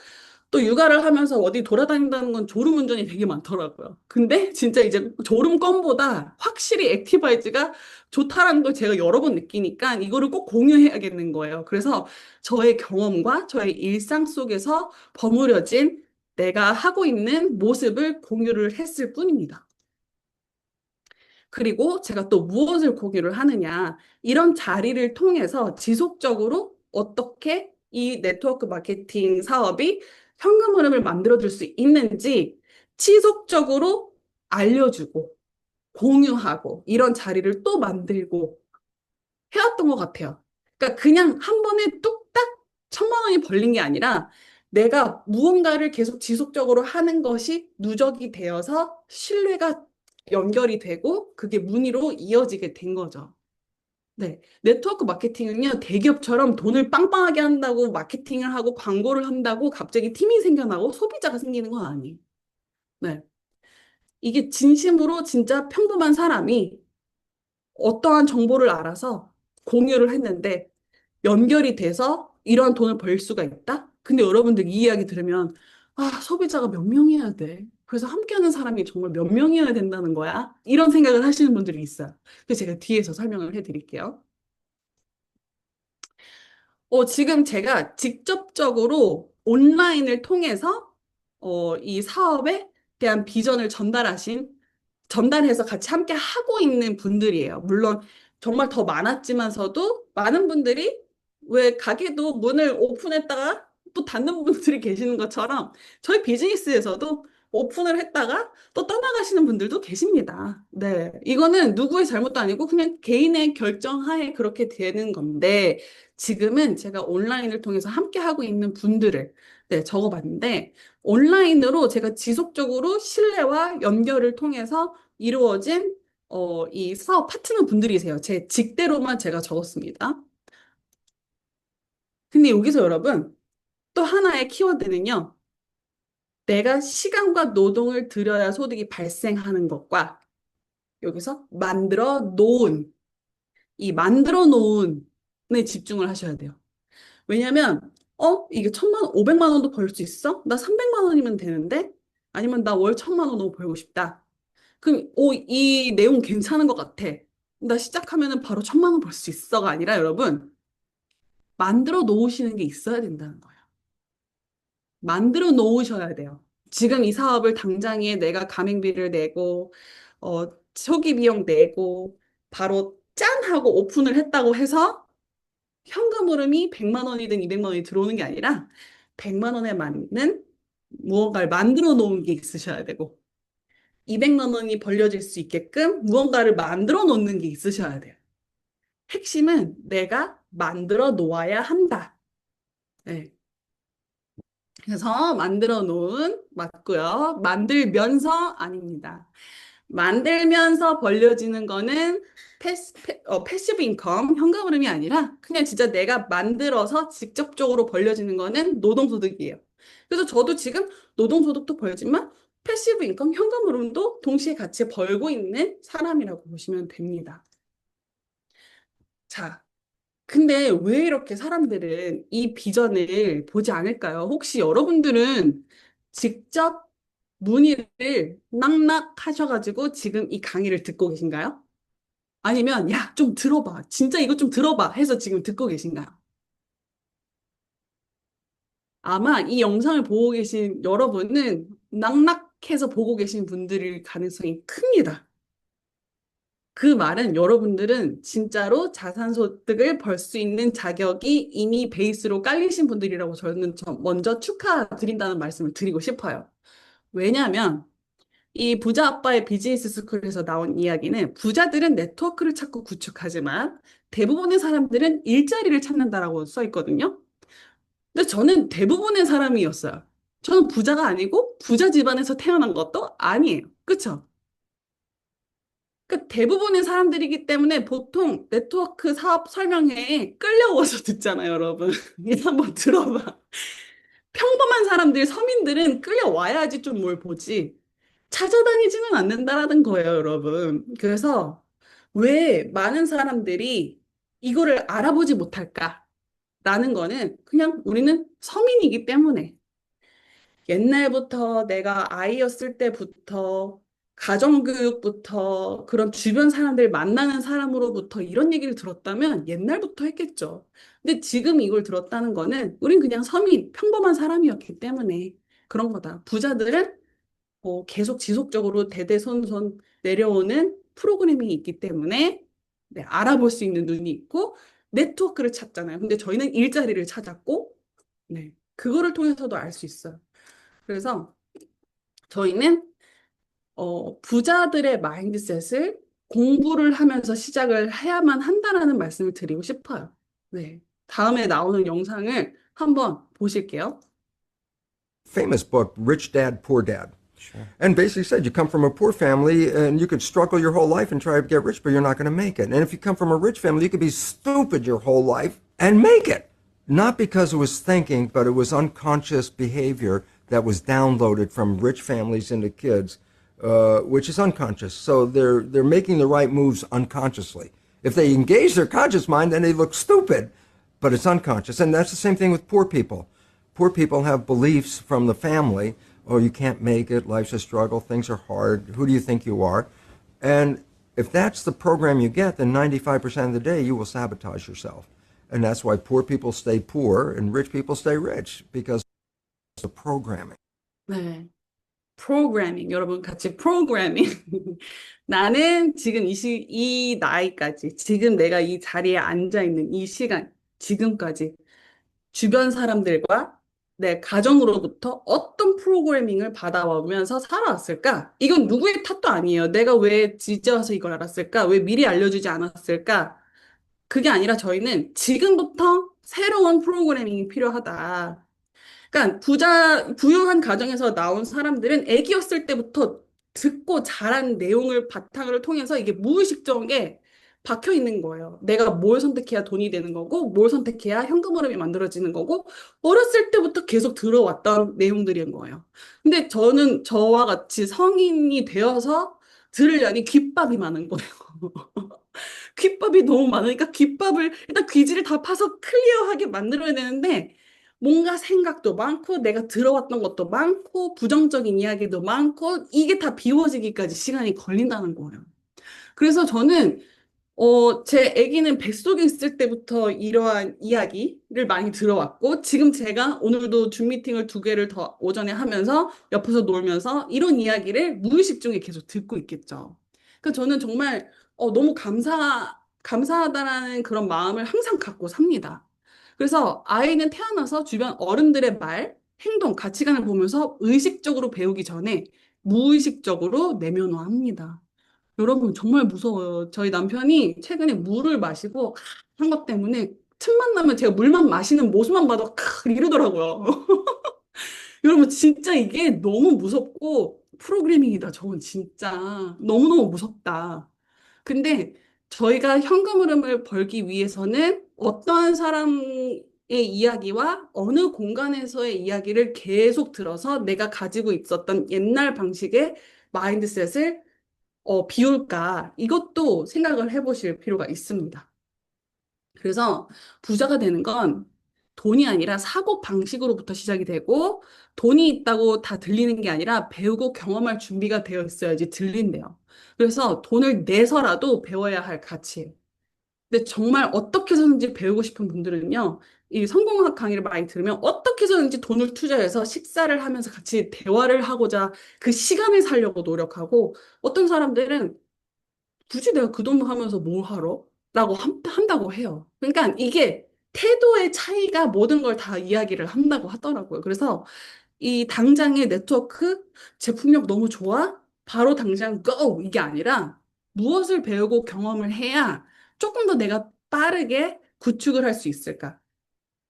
또 육아를 하면서 어디 돌아다닌다는 건 졸음운전이 되게 많더라고요. 근데 진짜 이제 졸음껌보다 확실히 액티바이즈가 좋다라는 걸 제가 여러 번 느끼니까 이거를 꼭 공유해야겠는 거예요. 그래서 저의 경험과 저의 일상 속에서 버무려진 내가 하고 있는 모습을 공유를 했을 뿐입니다. 그리고 제가 또 무엇을 공유를 하느냐, 이런 자리를 통해서 지속적으로 어떻게 이 네트워크 마케팅 사업이 현금 흐름을 만들어줄 수 있는지 지속적으로 알려주고 공유하고 이런 자리를 또 만들고 해왔던 것 같아요. 그러니까 그냥 한 번에 뚝딱 1,000만 원이 벌린 게 아니라 내가 무언가를 계속 지속적으로 하는 것이 누적이 되어서 신뢰가 연결이 되고 그게 문의로 이어지게 된 거죠. 네. 네트워크 마케팅은요, 대기업처럼 돈을 빵빵하게 한다고 마케팅을 하고 광고를 한다고 갑자기 팀이 생겨나고 소비자가 생기는 건 아니에요. 네. 이게 진심으로 진짜 평범한 사람이 어떠한 정보를 알아서 공유를 했는데 연결이 돼서 이러한 돈을 벌 수가 있다? 근데 여러분들 이 이야기 들으면 소비자가 몇 명이어야 돼. 그래서 함께하는 사람이 정말 몇 명이어야 된다는 거야? 이런 생각을 하시는 분들이 있어요. 그래서 제가 뒤에서 설명을 해드릴게요. 지금 제가 직접적으로 온라인을 통해서 이 사업에 대한 비전을 전달해서 같이 함께 하고 있는 분들이에요. 물론 정말 더 많았지만서도 많은 분들이 왜 가게도 문을 오픈했다가 또 닫는 분들이 계시는 것처럼 저희 비즈니스에서도 오픈을 했다가 또 떠나가시는 분들도 계십니다. 네. 이거는 누구의 잘못도 아니고 그냥 개인의 결정하에 그렇게 되는 건데 지금은 제가 온라인을 통해서 함께 하고 있는 분들을 네, 적어봤는데 온라인으로 제가 지속적으로 신뢰와 연결을 통해서 이루어진 이 사업 파트너 분들이세요. 제 직대로만 제가 적었습니다. 근데 여기서 여러분 또 하나의 키워드는요. 내가 시간과 노동을 들여야 소득이 발생하는 것과 여기서 만들어 놓은에 집중을 하셔야 돼요. 왜냐면 이게 1,000만 원, 500만 원도 벌 수 있어? 나 300만 원이면 되는데? 아니면 나 월 1,000만 원 너무 벌고 싶다. 그럼 이 내용 괜찮은 것 같아. 나 시작하면은 바로 1,000만 원 벌 수 있어가 아니라 여러분 만들어 놓으시는 게 있어야 된다는 거예요. 만들어 놓으셔야 돼요. 지금 이 사업을 당장에 내가 가맹비를 내고 초기 비용 내고 바로 짠 하고 오픈을 했다고 해서 현금 흐름이 100만 원이든 200만 원이 들어오는 게 아니라 100만 원에 맞는 무언가를 만들어 놓은 게 있으셔야 되고 200만 원이 벌려질 수 있게끔 무언가를 만들어 놓는 게 있으셔야 돼요. 핵심은 내가 만들어 놓아야 한다. 네. 그래서 만들어 놓은 맞고요. 만들면서 아닙니다. 만들면서 벌려지는 거는 패시브 인컴, 현금 흐름이 아니라 그냥 진짜 내가 만들어서 직접적으로 벌려지는 거는 노동소득이에요. 그래서 저도 지금 노동소득도 벌지만 패시브 인컴, 현금 흐름도 동시에 같이 벌고 있는 사람이라고 보시면 됩니다. 자, 근데 왜 이렇게 사람들은 이 비전을 보지 않을까요? 혹시 여러분들은 직접 문의를 낙낙 하셔가지고 지금 이 강의를 듣고 계신가요? 아니면, 야, 좀 들어봐. 진짜 이거 좀 들어봐. 해서 지금 듣고 계신가요? 아마 이 영상을 보고 계신 여러분은 낙낙해서 보고 계신 분들일 가능성이 큽니다. 그 말은 여러분들은 진짜로 자산소득을 벌 수 있는 자격이 이미 베이스로 깔리신 분들이라고 저는 먼저 축하드린다는 말씀을 드리고 싶어요. 왜냐하면 이 부자 아빠의 비즈니스 스쿨에서 나온 이야기는 부자들은 네트워크를 찾고 구축하지만 대부분의 사람들은 일자리를 찾는다라고 써 있거든요. 근데 저는 대부분의 사람이었어요. 저는 부자가 아니고 부자 집안에서 태어난 것도 아니에요. 그쵸? 그 대부분의 사람들이기 때문에 보통 네트워크 사업 설명회에 끌려와서 듣잖아요, 여러분. 이거 한번 들어봐. 평범한 사람들, 서민들은 끌려와야지 좀 뭘 보지. 찾아다니지는 않는다라는 거예요, 여러분. 그래서 왜 많은 사람들이 이거를 알아보지 못할까라는 거는 그냥 우리는 서민이기 때문에 옛날부터 내가 아이였을 때부터 가정교육부터 그런 주변 사람들 만나는 사람으로부터 이런 얘기를 들었다면 옛날부터 했겠죠. 근데 지금 이걸 들었다는 거는 우린 그냥 서민, 평범한 사람이었기 때문에 그런 거다. 부자들은 계속 지속적으로 대대손손 내려오는 프로그래밍이 있기 때문에 네, 알아볼 수 있는 눈이 있고 네트워크를 찾잖아요. 근데 저희는 일자리를 찾았고 네, 그거를 통해서도 알 수 있어요. 그래서 저희는 부자들의 마인드셋을 공부를 하면서 시작을 해야만 한다라는 말씀을 드리고 싶어요. 네. 다음에 나오는 영상을 한번 보실게요. Famous book, Rich Dad, Poor Dad. And basically said you come from a poor family and you could struggle your whole life and try to get rich, but you're not going to make it. And if you come from a rich family, you could be stupid your whole life and make it. Not because it was thinking, but it was unconscious behavior that was downloaded from rich families into kids, which is unconscious. So they're making the right moves unconsciously. If they engage their conscious mind, then they look stupid, but it's unconscious. And that's the same thing with poor people. Poor people have beliefs from the family. Oh, you can't make it. Life's a struggle. Things are hard. Who do you think you are? And if that's the program you get, then 95% of the day you will sabotage yourself. And that's why poor people stay poor and rich people stay rich because of the programming. 네. 프로그래밍, 여러분 같이 프로그래밍. 나는 지금 이 나이까지, 지금 내가 이 자리에 앉아 있는 이 시간, 지금까지 주변 사람들과 내 가정으로부터 어떤 프로그래밍을 받아오면서 살아왔을까? 이건 누구의 탓도 아니에요. 내가 왜 이제 와서 이걸 알았을까? 왜 미리 알려주지 않았을까? 그게 아니라 저희는 지금부터 새로운 프로그래밍이 필요하다. 그러니까 부유한 가정에서 나온 사람들은 아기였을 때부터 듣고 자란 내용을 바탕을 통해서 이게 무의식적에 박혀 있는 거예요. 내가 뭘 선택해야 돈이 되는 거고, 뭘 선택해야 현금 흐름이 만들어지는 거고, 어렸을 때부터 계속 들어왔던 내용들인 거예요. 근데 저는 저와 같이 성인이 되어서 들으려니 귓밥이 많은 거예요. 귓밥이 너무 많으니까 귓밥을 일단 귀지를 다 파서 클리어하게 만들어야 되는데 뭔가 생각도 많고 내가 들어왔던 것도 많고 부정적인 이야기도 많고 이게 다 비워지기까지 시간이 걸린다는 거예요. 그래서 저는 제 아기는 뱃속에 있을 때부터 이러한 이야기를 많이 들어왔고 지금 제가 오늘도 줌 미팅을 두 개를 더 오전에 하면서 옆에서 놀면서 이런 이야기를 무의식 중에 계속 듣고 있겠죠. 그러니까 저는 정말 너무 감사하다라는 그런 마음을 항상 갖고 삽니다. 그래서 아이는 태어나서 주변 어른들의 말, 행동, 가치관을 보면서 의식적으로 배우기 전에 무의식적으로 내면화합니다. 여러분, 정말 무서워요. 저희 남편이 최근에 물을 마시고 한 것 때문에 틈만 나면 제가 물만 마시는 모습만 봐도 이러더라고요. 여러분, 진짜 이게 너무 무섭고 프로그래밍이다. 저건 진짜 너무너무 무섭다. 근데 저희가 현금 흐름을 벌기 위해서는 어떠한 사람의 이야기와 어느 공간에서의 이야기를 계속 들어서 내가 가지고 있었던 옛날 방식의 마인드셋을 비울까? 이것도 생각을 해보실 필요가 있습니다. 그래서 부자가 되는 건 돈이 아니라 사고 방식으로부터 시작이 되고 돈이 있다고 다 들리는 게 아니라 배우고 경험할 준비가 되어 있어야지 들린대요. 그래서 돈을 내서라도 배워야 할 가치예요. 근데 정말 어떻게 해서든지 배우고 싶은 분들은요, 이 성공학 강의를 많이 들으면 어떻게 해서든지 돈을 투자해서 식사를 하면서 같이 대화를 하고자 그 시간을 살려고 노력하고 어떤 사람들은 굳이 내가 그 돈 하면서 뭘 하러? 라고 한다고 해요. 그러니까 이게 태도의 차이가 모든 걸 다 이야기를 한다고 하더라고요. 그래서 이 당장의 네트워크 제품력 너무 좋아? 바로 당장 go! 이게 아니라 무엇을 배우고 경험을 해야 조금 더 내가 빠르게 구축을 할 수 있을까?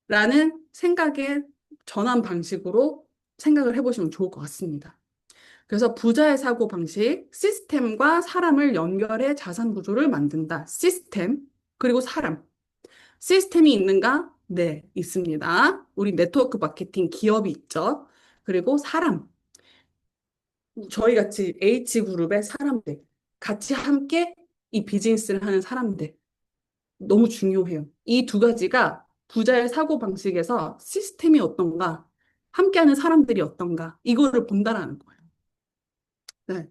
라는 생각의 전환 방식으로 생각을 해보시면 좋을 것 같습니다. 그래서 부자의 사고 방식, 시스템과 사람을 연결해 자산 구조를 만든다. 시스템, 그리고 사람. 시스템이 있는가? 네, 있습니다. 우리 네트워크 마케팅 기업이 있죠. 그리고 사람. 저희 같이 H그룹의 사람들. 같이 함께 이 비즈니스를 하는 사람들. 너무 중요해요. 이 두 가지가 부자의 사고 방식에서 시스템이 어떤가, 함께하는 사람들이 어떤가, 이거를 본다라는 거예요. 네.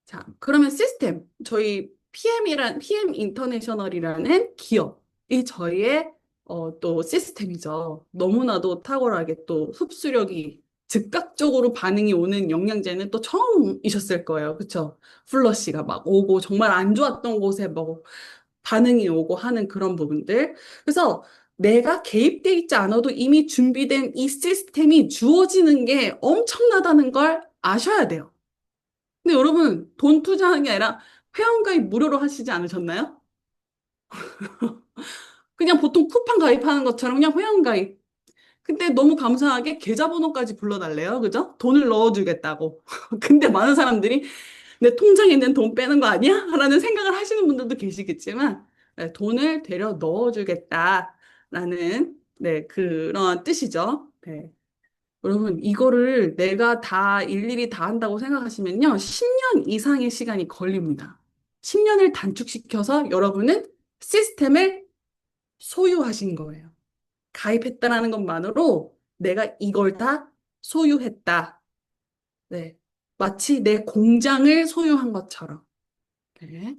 자, 그러면 시스템. 저희 PM 인터내셔널이라는 기업이 저희의 또 시스템이죠. 너무나도 탁월하게 또 흡수력이 즉각적으로 반응이 오는 영양제는 또 처음이셨을 거예요. 그쵸? 플러시가 막 오고 정말 안 좋았던 곳에 뭐 반응이 오고 하는 그런 부분들. 그래서 내가 개입돼 있지 않아도 이미 준비된 이 시스템이 주어지는 게 엄청나다는 걸 아셔야 돼요. 근데 여러분, 돈 투자하는 게 아니라 회원가입 무료로 하시지 않으셨나요? 그냥 보통 쿠팡 가입하는 것처럼 그냥 회원가입. 근데 너무 감사하게 계좌번호까지 불러달래요. 그죠? 돈을 넣어주겠다고. 근데 많은 사람들이 내 통장에 있는 돈 빼는 거 아니야? 라는 생각을 하시는 분들도 계시겠지만, 네, 돈을 되려 넣어주겠다라는, 네, 그런 뜻이죠. 네. 여러분, 이거를 내가 다 일일이 다 한다고 생각하시면요, 10년 이상의 시간이 걸립니다. 10년을 단축시켜서 여러분은 시스템을 소유하신 거예요. 가입했다라는 것만으로 내가 이걸 다 소유했다. 네. 마치 내 공장을 소유한 것처럼. 네.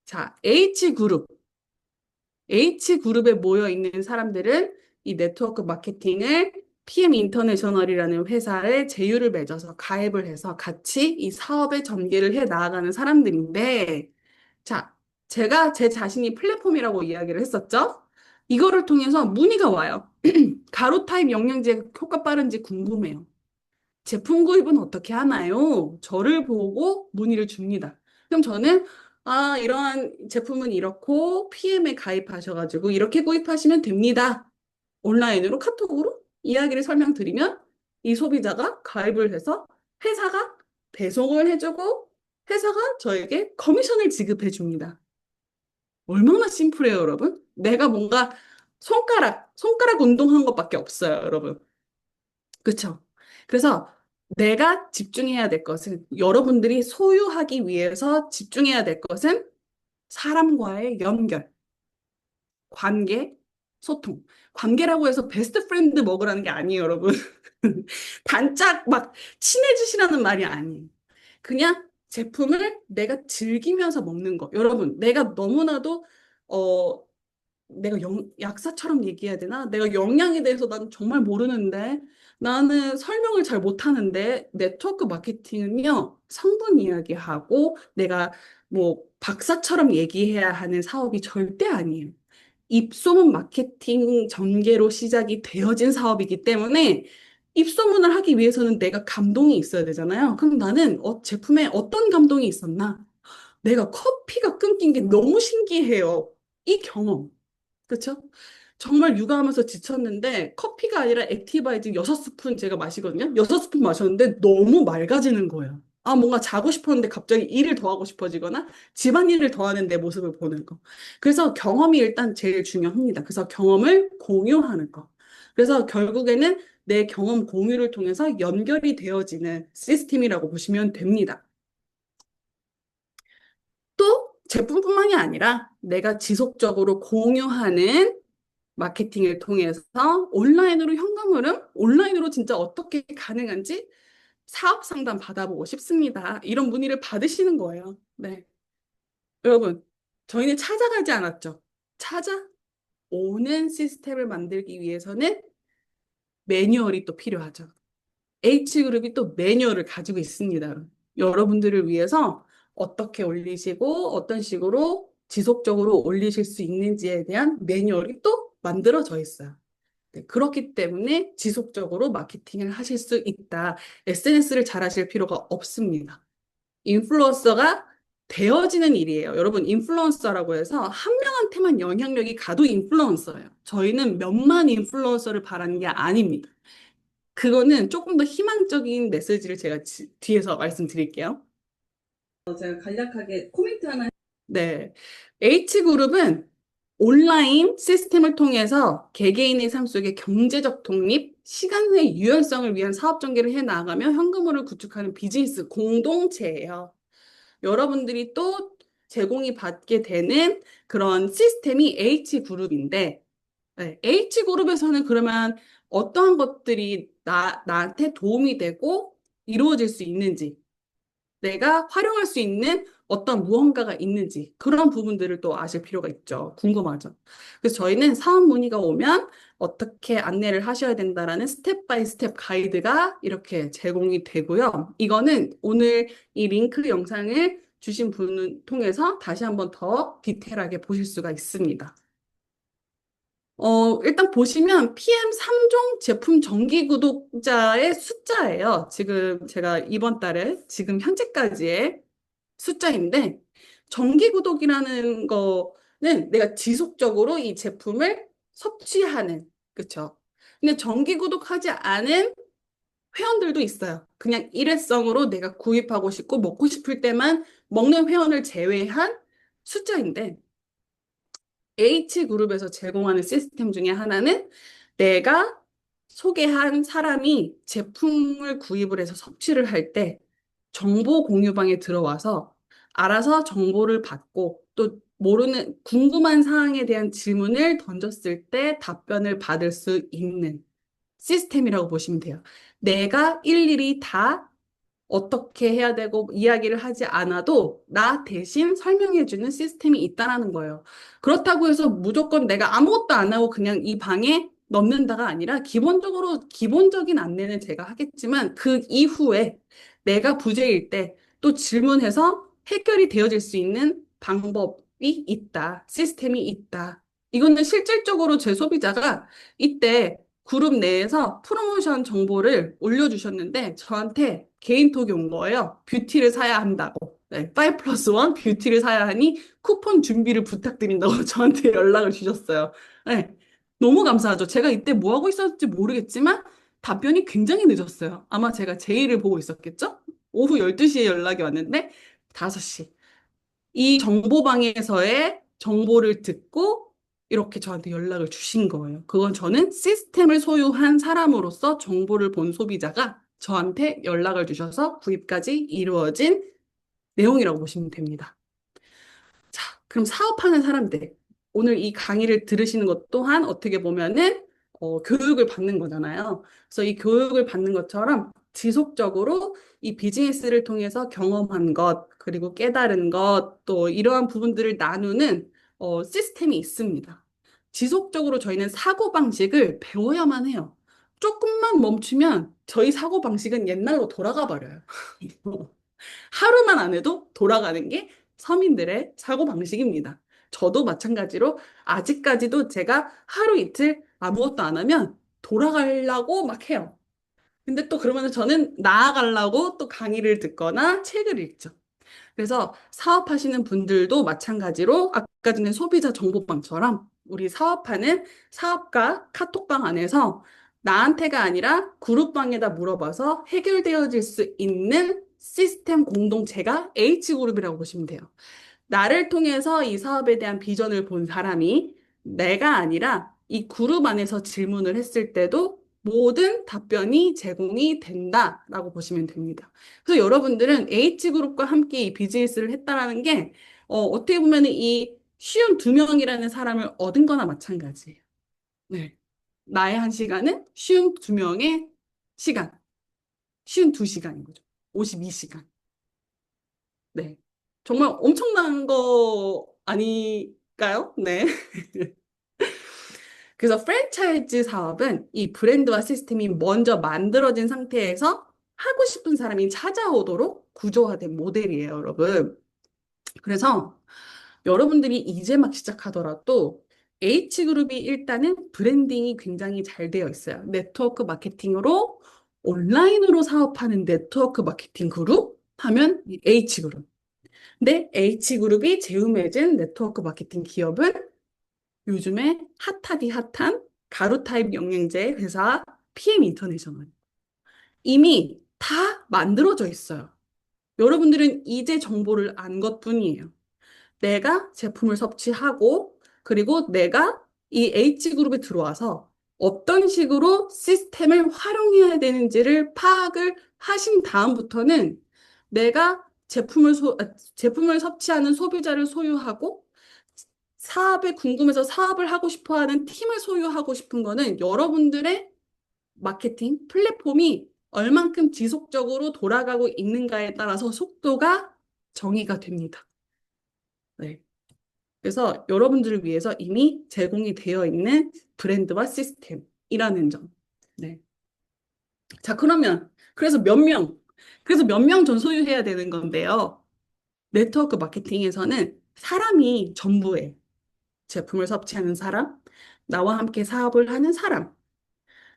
자, H그룹. H그룹에 모여 있는 사람들은 이 네트워크 마케팅을 PM 인터내셔널이라는 회사에 제휴를 맺어서 가입을 해서 같이 이 사업의 전개를 해 나아가는 사람들인데, 자, 제가 제 자신이 플랫폼이라고 이야기를 했었죠? 이거를 통해서 문의가 와요. 가로 타입 영양제 효과 빠른지 궁금해요. 제품 구입은 어떻게 하나요? 저를 보고 문의를 줍니다. 그럼 저는 아, 이러한 제품은 이렇고 PM에 가입하셔가지고 이렇게 구입하시면 됩니다. 온라인으로 카톡으로 이야기를 설명드리면 이 소비자가 가입을 해서 회사가 배송을 해주고 회사가 저에게 커미션을 지급해 줍니다. 얼마나 심플해요, 여러분? 내가 뭔가 손가락 운동한 것밖에 없어요, 여러분. 그쵸? 그래서 내가 집중해야 될 것은 여러분들이 소유하기 위해서 집중해야 될 것은 사람과의 연결, 관계, 소통. 관계라고 해서 베스트 프렌드 먹으라는 게 아니에요, 여러분. 단짝 막 친해지시라는 말이 아니에요. 그냥 제품을 내가 즐기면서 먹는 거. 여러분, 내가 너무나도 어, 내가 약사처럼 얘기해야 되나? 내가 영양에 대해서 난 정말 모르는데 나는 설명을 잘 못하는데 네트워크 마케팅은요 성분 이야기하고 내가 뭐 박사처럼 얘기해야 하는 사업이 절대 아니에요. 입소문 마케팅 전개로 시작이 되어진 사업이기 때문에 입소문을 하기 위해서는 내가 감동이 있어야 되잖아요. 그럼 나는 제품에 어떤 감동이 있었나? 내가 커피가 끊긴 게 너무 신기해요. 이 경험. 그쵸? 정말 육아하면서 지쳤는데 커피가 아니라 액티바이즈 6스푼 제가 마시거든요. 6스푼 마셨는데 너무 맑아지는 거예요. 아, 뭔가 자고 싶었는데 갑자기 일을 더 하고 싶어지거나 집안일을 더 하는 내 모습을 보는 거. 그래서 경험이 일단 제일 중요합니다. 그래서 경험을 공유하는 거. 그래서 결국에는 내 경험 공유를 통해서 연결이 되어지는 시스템이라고 보시면 됩니다. 또 제품뿐만이 아니라 내가 지속적으로 공유하는 마케팅을 통해서 온라인으로 현금 흐름, 온라인으로 진짜 어떻게 가능한지 사업 상담 받아보고 싶습니다. 이런 문의를 받으시는 거예요. 네. 여러분, 저희는 찾아가지 않았죠. 찾아오는 시스템을 만들기 위해서는 매뉴얼이 또 필요하죠. H그룹이 또 매뉴얼을 가지고 있습니다. 여러분들을 위해서 어떻게 올리시고 어떤 식으로 지속적으로 올리실 수 있는지에 대한 매뉴얼이 또 만들어져 있어요. 네, 그렇기 때문에 지속적으로 마케팅을 하실 수 있다. SNS를 잘 하실 필요가 없습니다. 인플루언서가 되어지는 일이에요. 여러분, 인플루언서라고 해서 한 명한테만 영향력이 가도 인플루언서예요. 저희는 몇만 인플루언서를 바라는 게 아닙니다. 그거는 조금 더 희망적인 메시지를 제가 뒤에서 말씀드릴게요. 제가 간략하게 코멘트 하나. 네. H그룹은 온라인 시스템을 통해서 개개인의 삶 속에 경제적 독립, 시간의 유연성을 위한 사업 전개를 해 나가며 현금흐름을 구축하는 비즈니스 공동체예요. 여러분들이 또 제공이 받게 되는 그런 시스템이 H그룹인데, 네, H그룹에서는 그러면 어떠한 것들이 나한테 도움이 되고 이루어질 수 있는지, 내가 활용할 수 있는 어떤 무언가가 있는지 그런 부분들을 또 아실 필요가 있죠. 궁금하죠. 그래서 저희는 사업 문의가 오면 어떻게 안내를 하셔야 된다라는 스텝 바이 스텝 가이드가 이렇게 제공이 되고요. 이거는 오늘 이 링크 영상을 주신 분을 통해서 다시 한번 더 디테일하게 보실 수가 있습니다. 일단 보시면 PM3종 제품 정기 구독자의 숫자예요. 지금 제가 이번 달에 지금 현재까지의 숫자인데, 정기 구독이라는 거는 내가 지속적으로 이 제품을 섭취하는, 그쵸? 근데 정기 구독하지 않은 회원들도 있어요. 그냥 일회성으로 내가 구입하고 싶고 먹고 싶을 때만 먹는 회원을 제외한 숫자인데, H그룹에서 제공하는 시스템 중에 하나는 내가 소개한 사람이 제품을 구입을 해서 섭취를 할 때 정보 공유방에 들어와서 알아서 정보를 받고 또 모르는 궁금한 사항에 대한 질문을 던졌을 때 답변을 받을 수 있는 시스템이라고 보시면 돼요. 내가 일일이 다 어떻게 해야 되고 이야기를 하지 않아도 나 대신 설명해주는 시스템이 있다라는 거예요. 그렇다고 해서 무조건 내가 아무것도 안 하고 그냥 이 방에 넣는다가 아니라 기본적으로 기본적인 안내는 제가 하겠지만 그 이후에 내가 부재일 때 또 질문해서 해결이 되어질 수 있는 방법이 있다. 시스템이 있다. 이거는 실질적으로 제 소비자가 이때 그룹 내에서 프로모션 정보를 올려주셨는데 저한테 개인톡이 온 거예요. 뷰티를 사야 한다고. 네, 5 플러스 1 뷰티를 사야 하니 쿠폰 준비를 부탁드린다고 저한테 연락을 주셨어요. 네, 너무 감사하죠. 제가 이때 뭐 하고 있었는지 모르겠지만 답변이 굉장히 늦었어요. 아마 제가 제의를 보고 있었겠죠? 오후 12시에 연락이 왔는데 5시. 이 정보방에서의 정보를 듣고 이렇게 저한테 연락을 주신 거예요. 그건 저는 시스템을 소유한 사람으로서 정보를 본 소비자가 저한테 연락을 주셔서 구입까지 이루어진 내용이라고 보시면 됩니다. 자, 그럼 사업하는 사람들. 오늘 이 강의를 들으시는 것 또한 어떻게 보면은 교육을 받는 거잖아요. 그래서 이 교육을 받는 것처럼 지속적으로 이 비즈니스를 통해서 경험한 것, 그리고 깨달은 것, 또 이러한 부분들을 나누는 시스템이 있습니다. 지속적으로 저희는 사고방식을 배워야만 해요. 조금만 멈추면 저희 사고방식은 옛날로 돌아가 버려요. 하루만 안 해도 돌아가는 게 서민들의 사고방식입니다. 저도 마찬가지로 아직까지도 제가 하루 이틀 아무것도 안 하면 돌아가려고 막 해요. 근데 또 그러면 저는 나아가려고 또 강의를 듣거나 책을 읽죠. 그래서 사업하시는 분들도 마찬가지로 아까 전에 소비자 정보방처럼 우리 사업하는 사업가 카톡방 안에서 나한테가 아니라 그룹방에다 물어봐서 해결되어질 수 있는 시스템 공동체가 H그룹이라고 보시면 돼요. 나를 통해서 이 사업에 대한 비전을 본 사람이 내가 아니라 이 그룹 안에서 질문을 했을 때도 모든 답변이 제공이 된다라고 보시면 됩니다. 그래서 여러분들은 H그룹과 함께 이 비즈니스를 했다라는 게 어떻게 보면 이 쉬운 2명이라는 사람을 얻은 거나 마찬가지예요. 네. 나의 1시간은 쉬운 2명의 시간, 쉬운 2시간인 거죠. 52시간. 네. 정말 엄청난 거 아닐까요? 네. 그래서 프랜차이즈 사업은 이 브랜드와 시스템이 먼저 만들어진 상태에서 하고 싶은 사람이 찾아오도록 구조화된 모델이에요, 여러분. 그래서 여러분들이 이제 막 시작하더라도 H그룹이 일단은 브랜딩이 굉장히 잘 되어 있어요. 네트워크 마케팅으로 온라인으로 사업하는 네트워크 마케팅 그룹 하면 이 H그룹. 근데 H그룹이 제휴 맺은 네트워크 마케팅 기업은 요즘에 핫하디 핫한 가루 타입 영양제 회사 PM 인터내셔널. 이미 다 만들어져 있어요. 여러분들은 이제 정보를 안 것뿐이에요. 내가 제품을 섭취하고, 그리고 내가 이 H그룹에 들어와서 어떤 식으로 시스템을 활용해야 되는지를 파악을 하신 다음부터는 내가 제품을 섭취하는 소비자를 소유하고 사업에 궁금해서 사업을 하고 싶어 하는 팀을 소유하고 싶은 거는 여러분들의 마케팅 플랫폼이 얼만큼 지속적으로 돌아가고 있는가에 따라서 속도가 정의가 됩니다. 네. 그래서 여러분들을 위해서 이미 제공이 되어 있는 브랜드와 시스템이라는 점. 네. 자, 그래서 몇 명 전소유해야 되는 건데요. 네트워크 마케팅에서는 사람이 전부예요. 제품을 섭취하는 사람, 나와 함께 사업을 하는 사람.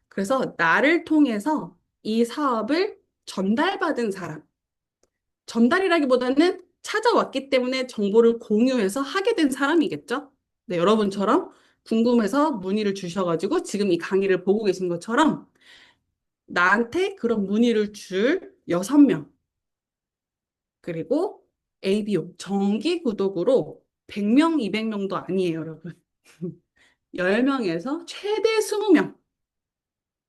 그래서 나를 통해서 이 사업을 전달받은 사람. 전달이라기보다는 찾아왔기 때문에 정보를 공유해서 하게 된 사람이겠죠? 네, 여러분처럼 궁금해서 문의를 주셔가지고 지금 이 강의를 보고 계신 것처럼 나한테 그런 문의를 줄 6명. 그리고 ABO, 정기 구독으로 100명, 200명도 아니에요, 여러분. 10명에서 최대 20명.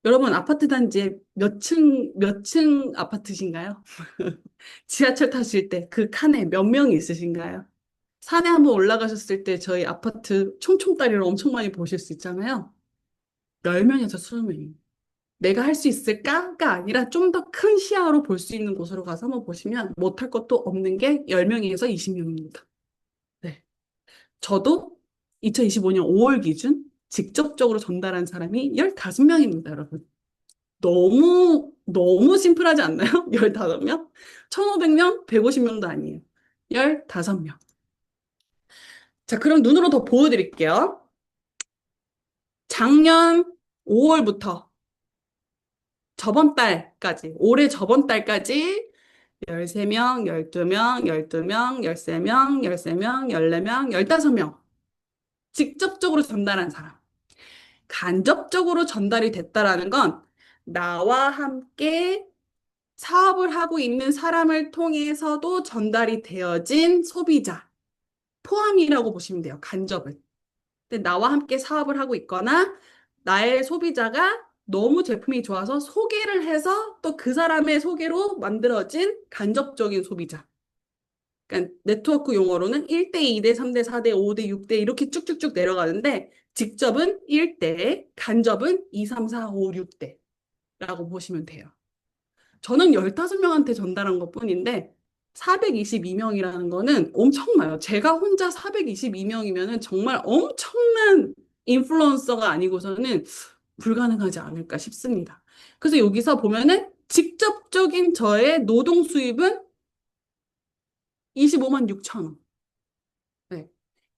여러분, 아파트 단지에 몇 층 아파트신가요? 지하철 타실 때 그 칸에 몇 명이 있으신가요? 산에 한번 올라가셨을 때 저희 아파트 총총다리를 엄청 많이 보실 수 있잖아요. 10명에서 20명이. 내가 할 수 있을까가 아니라 좀 더 큰 시야로 볼 수 있는 곳으로 가서 한번 보시면 못할 것도 없는 게 10명에서 20명입니다. 네. 저도 2025년 5월 기준 직접적으로 전달한 사람이 15명입니다, 여러분. 너무 심플하지 않나요? 15명? 1,500명? 150명도 아니에요. 15명. 자, 그럼 눈으로 더 보여드릴게요. 작년 5월부터 저번 달까지, 올해 저번 달까지 13명, 12명, 12명, 13명, 13명, 14명, 15명. 직접적으로 전달한 사람. 간접적으로 전달이 됐다라는 건 나와 함께 사업을 하고 있는 사람을 통해서도 전달이 되어진 소비자 포함이라고 보시면 돼요. 간접을. 근데 나와 함께 사업을 하고 있거나 나의 소비자가 너무 제품이 좋아서 소개를 해서 또 그 사람의 소개로 만들어진 간접적인 소비자. 그러니까 네트워크 용어로는 1대, 2대, 3대, 4대, 5대, 6대 이렇게 쭉쭉쭉 내려가는데 직접은 1대, 간접은 2, 3, 4, 5, 6대라고 보시면 돼요. 저는 15명한테 전달한 것뿐인데 422명이라는 거는 엄청나요. 제가 혼자 422명이면은 정말 엄청난 인플루언서가 아니고서는 불가능하지 않을까 싶습니다. 그래서 여기서 보면은 직접적인 저의 노동 수입은 25만 6천 원. 네.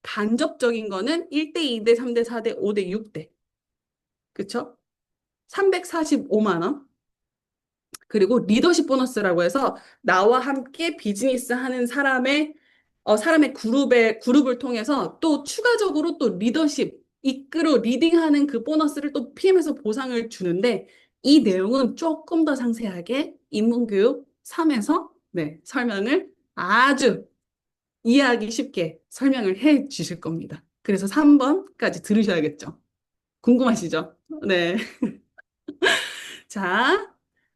간접적인 거는 1대, 2대, 3대, 4대, 5대, 6대. 그쵸? 345만 원. 그리고 리더십 보너스라고 해서 나와 함께 비즈니스 하는 사람의 그룹을 통해서 또 추가적으로 또 리더십, 이끌어 리딩하는 그 보너스를 또 PM에서 보상을 주는데 이 내용은 조금 더 상세하게 인문교육 3에서 네, 설명을 아주 이해하기 쉽게 설명을 해 주실 겁니다. 그래서 3번까지 들으셔야겠죠. 궁금하시죠? 네. 자,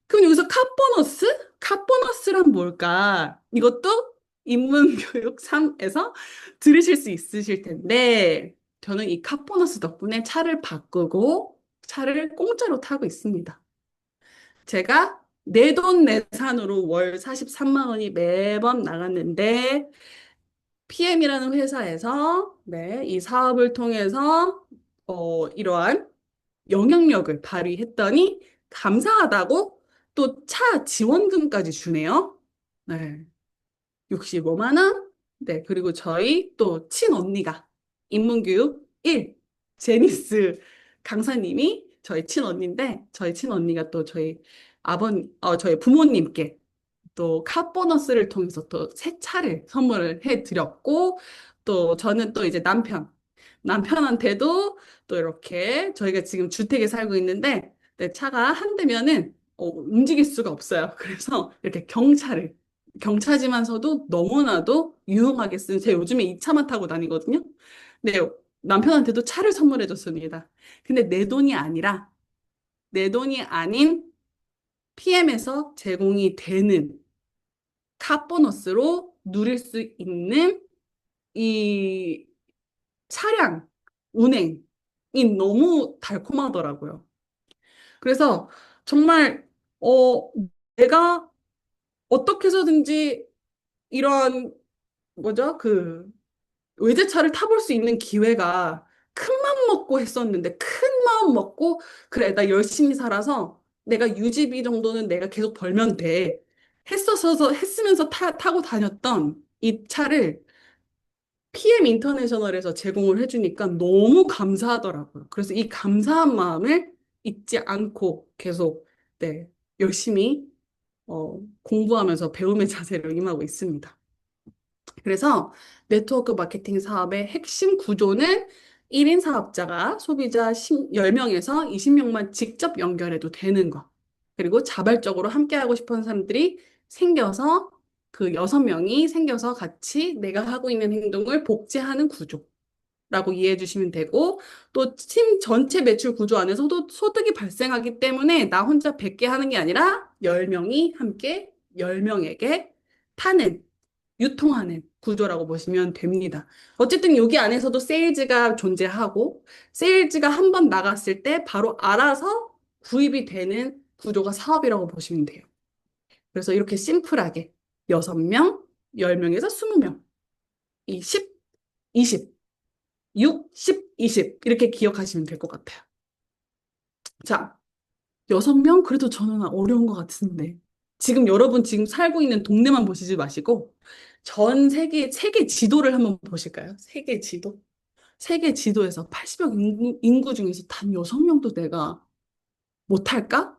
그럼 여기서 카보너스? 카보너스란 뭘까? 이것도 인문교육 3에서 들으실 수 있으실 텐데, 저는 이 카보너스 덕분에 차를 바꾸고 차를 공짜로 타고 있습니다. 제가 내돈내산으로 월 43만 원이 매번 나갔는데, PM이라는 회사에서 네, 이 사업을 통해서 이러한 영향력을 발휘했더니 감사하다고 또 차 지원금까지 주네요. 네. 65만 원. 네. 그리고 저희 또 친언니가 인문교육 1 제니스 강사님이 저희 친언니인데 저희 친언니가 또 저희 저희 부모님께 또 카보너스를 통해서 또 새 차를 선물을 해드렸고, 또 저는 또 이제 남편한테도 또 이렇게 저희가 지금 주택에 살고 있는데 내 차가 한 대면은 움직일 수가 없어요. 그래서 이렇게 경차지만서도 너무나도 유용하게 쓴 제가 요즘에 이 차만 타고 다니거든요. 네, 남편한테도 차를 선물해 줬습니다. 근데 내 돈이 아닌 PM에서 제공이 되는 카보너스로 누릴 수 있는 이 차량 운행이 너무 달콤하더라고요. 그래서 정말 어 내가 어떻게 해서든지 이런 뭐죠? 그 외제차를 타볼 수 있는 기회가 큰 마음 먹고 했었는데 큰 마음 먹고 그래 나 열심히 살아서 내가 유지비 정도는 내가 계속 벌면 돼 했으면서 타고 다녔던 이 차를 PM 인터내셔널에서 제공을 해주니까 너무 감사하더라고요. 그래서 이 감사한 마음을 잊지 않고 계속 네, 열심히 공부하면서 배움의 자세를 임하고 있습니다. 그래서 네트워크 마케팅 사업의 핵심 구조는 1인 사업자가 소비자 10명에서 20명만 직접 연결해도 되는 거. 그리고 자발적으로 함께하고 싶은 사람들이 생겨서 그 6명이 생겨서 같이 내가 하고 있는 행동을 복제하는 구조라고 이해해 주시면 되고 또 팀 전체 매출 구조 안에서도 소득이 발생하기 때문에 나 혼자 100개 하는 게 아니라 10명이 함께 10명에게 파는 유통하는 구조라고 보시면 됩니다. 어쨌든 여기 안에서도 세일즈가 존재하고 세일즈가 한번 나갔을 때 바로 알아서 구입이 되는 구조가 사업이라고 보시면 돼요. 그래서 이렇게 심플하게 6명, 10명에서 20명, 이 10, 20, 6, 10, 20 이렇게 기억하시면 될 것 같아요. 자, 6명? 그래도 저는 어려운 것 같은데. 지금 여러분 지금 살고 있는 동네만 보시지 마시고 전 세계 지도를 한번 보실까요? 세계 지도. 세계 지도에서 80억 인구 중에서 단 6명도 내가 못할까?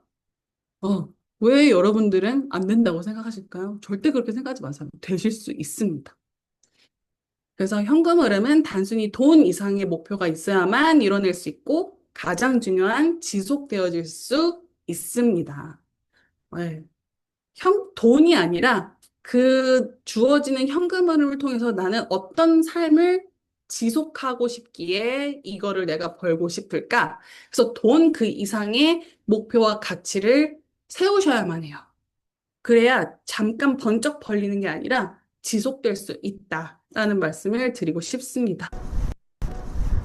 왜 여러분들은 안 된다고 생각하실까요? 절대 그렇게 생각하지 마세요. 되실 수 있습니다. 그래서 현금 흐름은 단순히 돈 이상의 목표가 있어야만 이뤄낼 수 있고 가장 중요한 지속되어질 수 있습니다. 네. 돈이 아니라 그 주어지는 현금 흐름을 통해서 나는 어떤 삶을 지속하고 싶기에 이거를 내가 벌고 싶을까? 그래서 돈 그 이상의 목표와 가치를 세우셔야만 해요. 그래야 잠깐 번쩍 벌리는 게 아니라 지속될 수 있다라는 말씀을 드리고 싶습니다.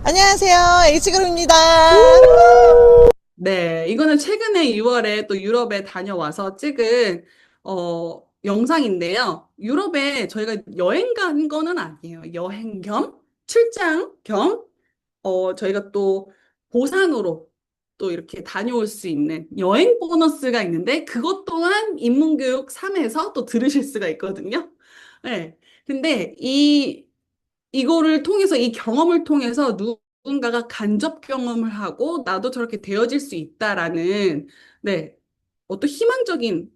안녕하세요. H그룹입니다. 네, 이거는 최근에 6월에 또 유럽에 다녀와서 찍은 영상인데요. 유럽에 저희가 여행 간 거는 아니에요. 여행 겸 출장 겸 저희가 또 보상으로 또 이렇게 다녀올 수 있는 여행 보너스가 있는데 그것 또한 인문교육 3에서 또 들으실 수가 있거든요. 네. 근데 이거를 통해서, 이 경험을 통해서 누군가가 간접 경험을 하고 나도 저렇게 되어질 수 있다라는, 네, 어떤 희망적인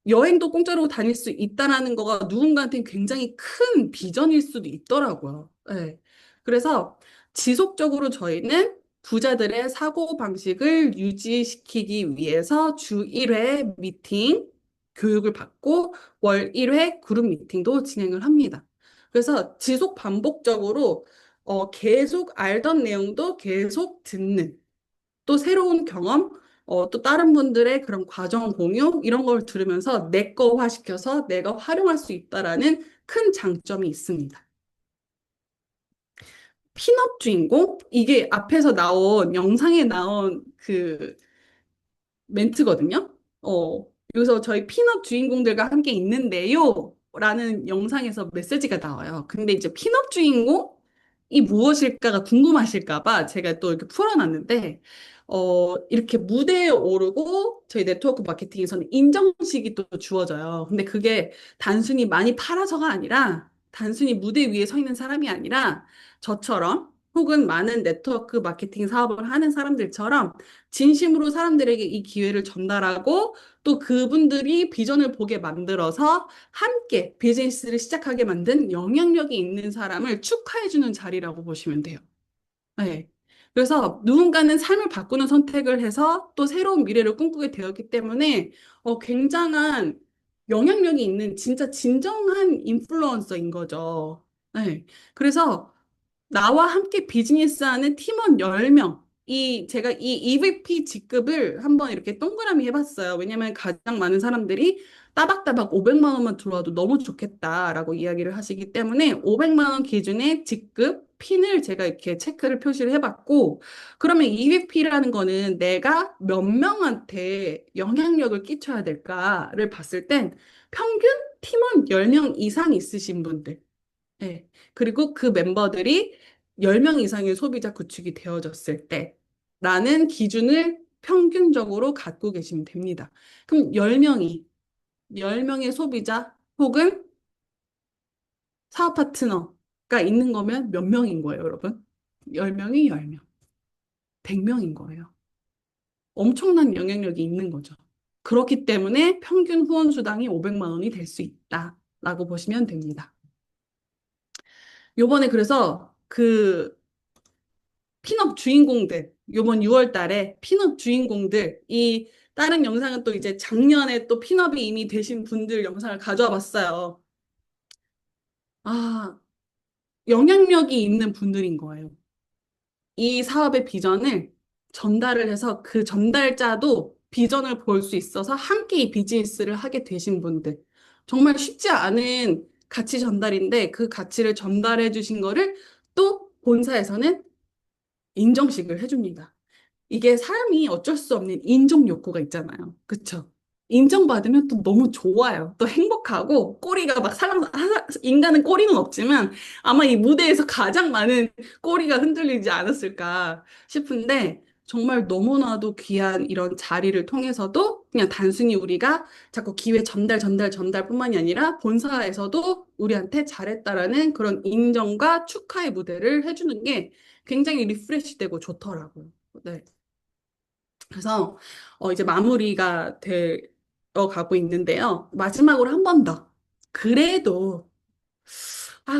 여행도 공짜로 다닐 수 있다라는 거가 누군가한테는 굉장히 큰 비전일 수도 있더라고요. 네. 그래서 지속적으로 저희는 부자들의 사고 방식을 유지시키기 위해서 주 1회 미팅 교육을 받고 월 1회 그룹 미팅도 진행을 합니다. 그래서 지속 반복적으로 계속 알던 내용도 계속 듣는 또 새로운 경험 또 다른 분들의 그런 과정 공유 이런 걸 들으면서 내 거화 시켜서 내가 활용할 수 있다라는 큰 장점이 있습니다. 핀업 주인공 이게 앞에서 나온 영상에 나온 그 멘트거든요. 여기서 저희 핀업 주인공들과 함께 있는데요. 라는 영상에서 메시지가 나와요. 근데 이제 핀업 주인공이 무엇일까가 궁금하실까 봐 제가 또 이렇게 풀어놨는데, 이렇게 무대에 오르고 저희 네트워크 마케팅에서는 인정식이 또 주어져요. 근데 그게 단순히 많이 팔아서가 아니라 단순히 무대 위에 서 있는 사람이 아니라 저처럼 혹은 많은 네트워크 마케팅 사업을 하는 사람들처럼 진심으로 사람들에게 이 기회를 전달하고 또 그분들이 비전을 보게 만들어서 함께 비즈니스를 시작하게 만든 영향력이 있는 사람을 축하해주는 자리라고 보시면 돼요. 네. 그래서 누군가는 삶을 바꾸는 선택을 해서 또 새로운 미래를 꿈꾸게 되었기 때문에 굉장한 영향력이 있는 진짜 진정한 인플루언서인 거죠. 네. 그래서 나와 함께 비즈니스하는 팀원 10명. 제가 이 EVP 직급을 한번 이렇게 동그라미 해봤어요. 왜냐면 가장 많은 사람들이 따박따박 500만 원만 들어와도 너무 좋겠다라고 이야기를 하시기 때문에 500만 원 기준의 직급 핀을 제가 이렇게 체크를 표시를 해봤고, 그러면 EVP라는 거는 내가 몇 명한테 영향력을 끼쳐야 될까를 봤을 땐 평균 팀원 10명 이상 있으신 분들. 네. 그리고 그 멤버들이 10명 이상의 소비자 구축이 되어졌을 때 라는 기준을 평균적으로 갖고 계시면 됩니다. 그럼 10명의 소비자 혹은 사업 파트너가 있는 거면 몇 명인 거예요, 여러분? 10명이 10명, 100명인 거예요. 엄청난 영향력이 있는 거죠. 그렇기 때문에 평균 후원 수당이 500만 원이 될 수 있다라고 보시면 됩니다. 요번에 그래서 핀업 주인공들, 요번 6월 달에 핀업 주인공들, 다른 영상은 또 이제 작년에 또 핀업이 이미 되신 분들 영상을 가져와 봤어요. 아, 영향력이 있는 분들인 거예요. 이 사업의 비전을 전달을 해서 그 전달자도 비전을 볼 수 있어서 함께 이 비즈니스를 하게 되신 분들. 정말 쉽지 않은 가치 전달인데 그 가치를 전달해 주신 거를 또 본사에서는 인정식을 해줍니다. 이게 사람이 어쩔 수 없는 인정 욕구가 있잖아요. 그쵸? 인정받으면 또 너무 좋아요. 또 행복하고 꼬리가 막 인간은 꼬리는 없지만 아마 이 무대에서 가장 많은 꼬리가 흔들리지 않았을까 싶은데 정말 너무나도 귀한 이런 자리를 통해서도 그냥 단순히 우리가 자꾸 기회 전달뿐만이 아니라 본사에서도 우리한테 잘했다라는 그런 인정과 축하의 무대를 해주는 게 굉장히 리프레시되고 좋더라고요. 네. 그래서 이제 마무리가 되어 가고 있는데요. 마지막으로 한 번 더. 그래도,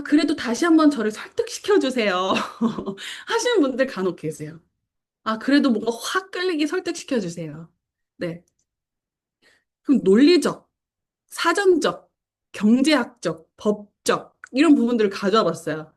그래도 다시 한번 저를 설득시켜 주세요. 하시는 분들 간혹 계세요. 그래도 뭔가 확 끌리게 설득시켜 주세요. 네. 그럼 논리적, 사전적, 경제학적, 법적, 이런 부분들을 가져와 봤어요.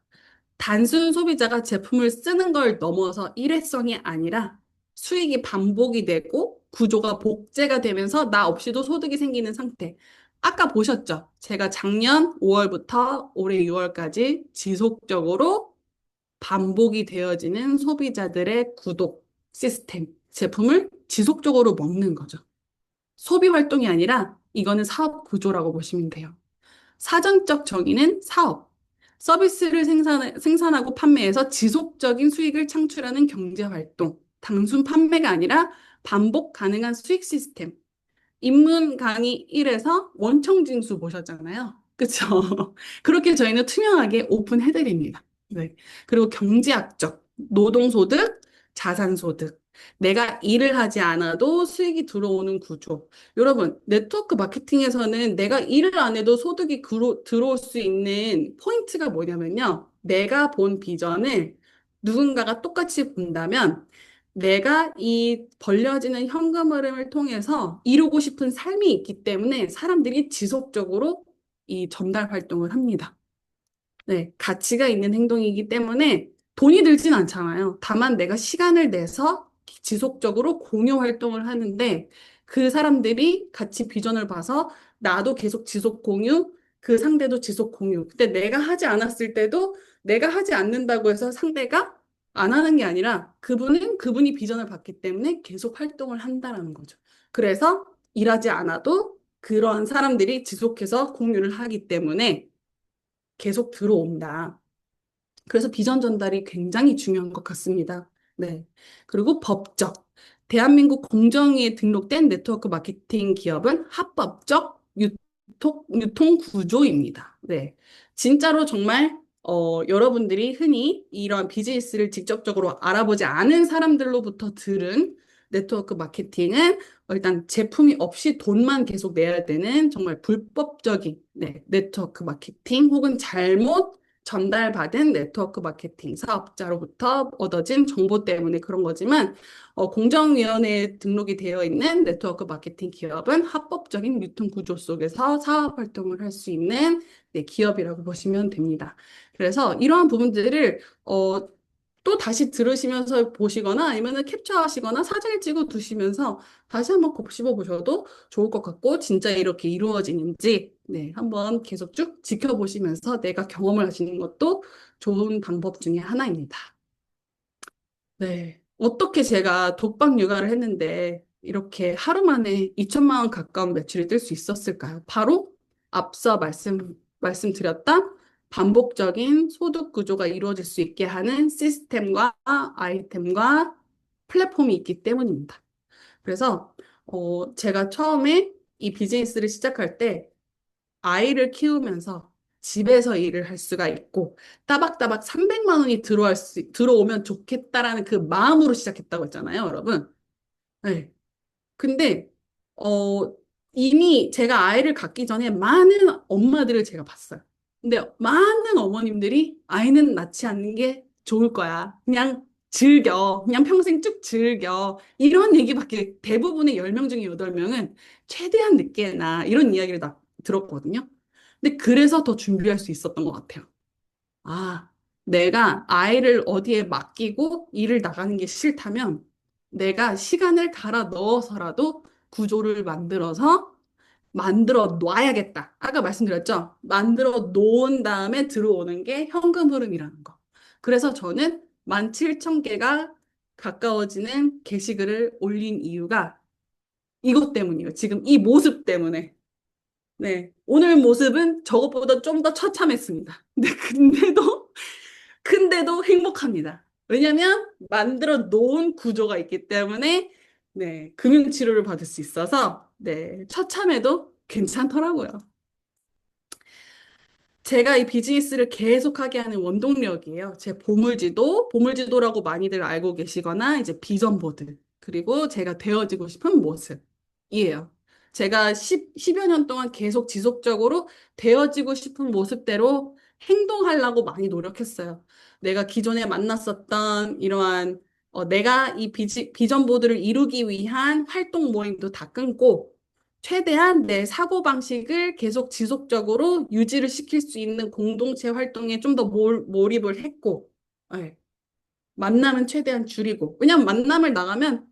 단순 소비자가 제품을 쓰는 걸 넘어서 일회성이 아니라 수익이 반복이 되고 구조가 복제가 되면서 나 없이도 소득이 생기는 상태. 아까 보셨죠? 제가 작년 5월부터 올해 6월까지 지속적으로 반복이 되어지는 소비자들의 구독 시스템, 제품을 지속적으로 먹는 거죠. 소비 활동이 아니라 이거는 사업 구조라고 보시면 돼요. 사전적 정의는 사업, 서비스를 생산하고 판매해서 지속적인 수익을 창출하는 경제 활동, 단순 판매가 아니라 반복 가능한 수익 시스템. 입문 강의 1에서 원청징수 보셨잖아요. 그쵸? 그렇게 저희는 투명하게 오픈해드립니다. 네. 그리고 경제학적, 노동소득, 자산소득. 내가 일을 하지 않아도 수익이 들어오는 구조. 여러분, 네트워크 마케팅에서는 내가 일을 안 해도 소득이 들어올 수 있는 포인트가 뭐냐면요. 내가 본 비전을 누군가가 똑같이 본다면 내가 이 벌려지는 현금 흐름을 통해서 이루고 싶은 삶이 있기 때문에 사람들이 지속적으로 이 전달 활동을 합니다. 네, 가치가 있는 행동이기 때문에 돈이 들진 않잖아요. 다만 내가 시간을 내서 지속적으로 공유 활동을 하는데 그 사람들이 같이 비전을 봐서 나도 계속 지속 공유, 그 상대도 지속 공유. 근데 내가 하지 않았을 때도 내가 하지 않는다고 해서 상대가 안 하는 게 아니라 그분이 비전을 봤기 때문에 계속 활동을 한다라는 거죠. 그래서 일하지 않아도 그런 사람들이 지속해서 공유를 하기 때문에 계속 들어온다. 그래서 비전 전달이 굉장히 중요한 것 같습니다. 네. 그리고 법적. 대한민국 공정위에 등록된 네트워크 마케팅 기업은 합법적 유통 구조입니다. 네. 진짜로 정말 여러분들이 흔히 이런 비즈니스를 직접적으로 알아보지 않은 사람들로부터 들은 네트워크 마케팅은 일단 제품이 없이 돈만 계속 내야 되는 정말 불법적인 네트워크 마케팅 혹은 잘못 전달받은 네트워크 마케팅 사업자로부터 얻어진 정보 때문에 그런 거지만 공정위원회에 등록이 되어 있는 네트워크 마케팅 기업은 합법적인 유통 구조 속에서 사업 활동을 할 수 있는 기업이라고 보시면 됩니다. 그래서 이러한 부분들을 또 다시 들으시면서 보시거나 아니면 캡처하시거나 사진을 찍어 두시면서 다시 한번 곱씹어 보셔도 좋을 것 같고 진짜 이렇게 이루어지는지 한번 계속 쭉 지켜보시면서 내가 경험을 하시는 것도 좋은 방법 중에 하나입니다. 네. 어떻게 제가 독박 육아를 했는데 이렇게 하루 만에 2천만 원 가까운 매출이 뜰 수 있었을까요? 바로 앞서 말씀드렸던 반복적인 소득 구조가 이루어질 수 있게 하는 시스템과 아이템과 플랫폼이 있기 때문입니다. 그래서 제가 처음에 이 비즈니스를 시작할 때 아이를 키우면서 집에서 일을 할 수가 있고 따박따박 300만 원이 들어오면 좋겠다라는 그 마음으로 시작했다고 했잖아요, 여러분. 네. 근데 어, 이미 제가 아이를 갖기 전에 많은 엄마들을 제가 봤어요. 근데 많은 어머님들이 아이는 낳지 않는 게 좋을 거야. 그냥 즐겨. 그냥 평생 쭉 즐겨. 이런 얘기밖에 대부분의 10명 중에 8명은 최대한 늦게 낳아. 이런 이야기를 들었거든요. 근데 그래서 더 준비할 수 있었던 것 같아요. 아, 내가 아이를 어디에 맡기고 일을 나가는 게 싫다면 내가 시간을 갈아 넣어서라도 구조를 만들어 놔야겠다. 아까 말씀드렸죠? 만들어 놓은 다음에 들어오는 게 현금 흐름이라는 거. 그래서 저는 17,000개가 가까워지는 게시글을 올린 이유가 이것 때문이에요. 지금 이 모습 때문에. 네. 오늘 모습은 저것보다 좀 더 처참했습니다. 근데도 행복합니다. 왜냐면 만들어 놓은 구조가 있기 때문에 금융치료를 받을 수 있어서 처참해도 괜찮더라고요. 제가 이 비즈니스를 계속하게 하는 원동력이에요. 제 보물지도라고 많이들 알고 계시거나 이제 비전 보드, 그리고 제가 되어지고 싶은 모습이에요. 제가 10여 년 동안 계속 지속적으로 되어지고 싶은 모습대로 행동하려고 많이 노력했어요. 내가 기존에 만났었던 이러한 내가 이 비전 보드를 이루기 위한 활동 모임도 다 끊고 최대한 내 사고방식을 계속 지속적으로 유지를 시킬 수 있는 공동체 활동에 좀 더 몰입을 했고, 예, 만남은 최대한 줄이고. 왜냐면 만남을 나가면,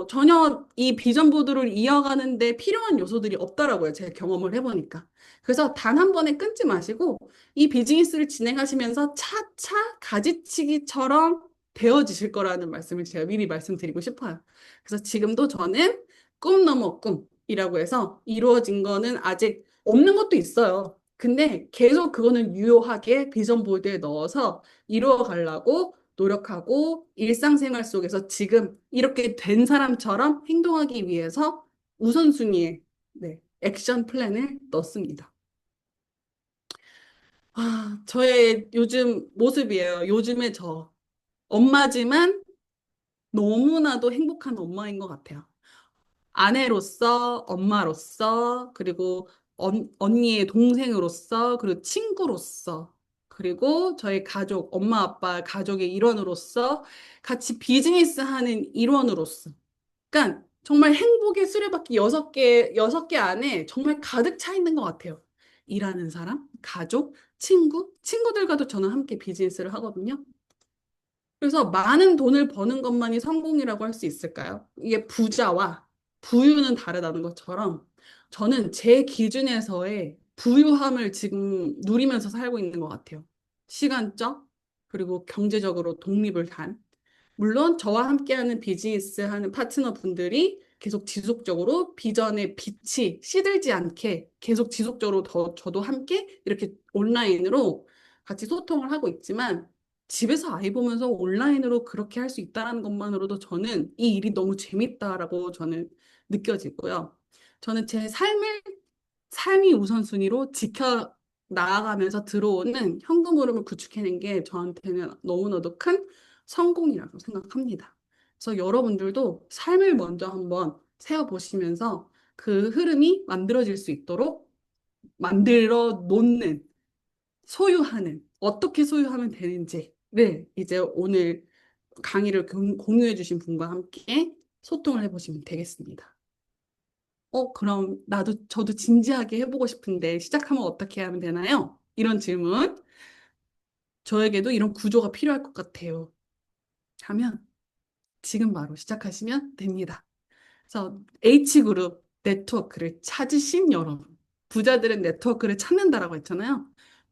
전혀 이 비전 보드를 이어가는데 필요한 요소들이 없더라고요. 제가 경험을 해보니까. 그래서 단 한 번에 끊지 마시고, 이 비즈니스를 진행하시면서 차차 가지치기처럼 되어지실 거라는 말씀을 제가 미리 말씀드리고 싶어요. 그래서 지금도 저는 꿈 넘어 꿈이라고 해서 이루어진 거는 아직 없는 것도 있어요. 근데 계속 그거는 유효하게 비전 보드에 넣어서 이루어 가려고 노력하고 일상생활 속에서 지금 이렇게 된 사람처럼 행동하기 위해서 우선순위에 액션 플랜을 넣습니다. 저의 요즘 모습이에요. 요즘의 저. 엄마지만 너무나도 행복한 엄마인 것 같아요. 아내로서, 엄마로서, 그리고 언니의 동생으로서, 그리고 친구로서, 그리고 저희 가족, 엄마, 아빠, 가족의 일원으로서, 같이 비즈니스 하는 일원으로서. 그러니까 정말 행복의 수레바퀴 6개 안에 정말 가득 차 있는 것 같아요. 일하는 사람, 가족, 친구들과도 저는 함께 비즈니스를 하거든요. 그래서 많은 돈을 버는 것만이 성공이라고 할 수 있을까요? 이게 부자와 부유는 다르다는 것처럼 저는 제 기준에서의 부유함을 지금 누리면서 살고 있는 것 같아요. 시간적, 그리고 경제적으로 독립을 한. 물론 저와 함께하는 비즈니스 하는 파트너 분들이 계속 지속적으로 비전의 빛이 시들지 않게 계속 지속적으로 저도 함께 이렇게 온라인으로 같이 소통을 하고 있지만 집에서 아이 보면서 온라인으로 그렇게 할 수 있다는 것만으로도 저는 이 일이 너무 재밌다라고 저는 느껴지고요. 저는 제 삶이 우선순위로 나아가면서 들어오는 현금 흐름을 구축해낸 게 저한테는 너무나도 큰 성공이라고 생각합니다. 그래서 여러분들도 삶을 먼저 한번 세워보시면서 그 흐름이 만들어질 수 있도록 만들어 놓는, 소유하는, 어떻게 소유하면 되는지를 이제 오늘 강의를 공유해 주신 분과 함께 소통을 해보시면 되겠습니다. 그럼 저도 진지하게 해보고 싶은데 시작하면 어떻게 하면 되나요? 이런 질문. 저에게도 이런 구조가 필요할 것 같아요. 하면 지금 바로 시작하시면 됩니다. 그래서 H그룹 네트워크를 찾으신 여러분. 부자들은 네트워크를 찾는다라고 했잖아요.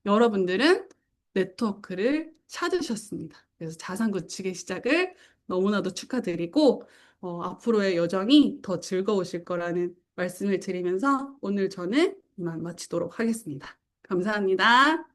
여러분들은 네트워크를 찾으셨습니다. 그래서 자산 구축의 시작을 너무나도 축하드리고, 앞으로의 여정이 더 즐거우실 거라는 말씀을 드리면서 오늘 저는 이만 마치도록 하겠습니다. 감사합니다.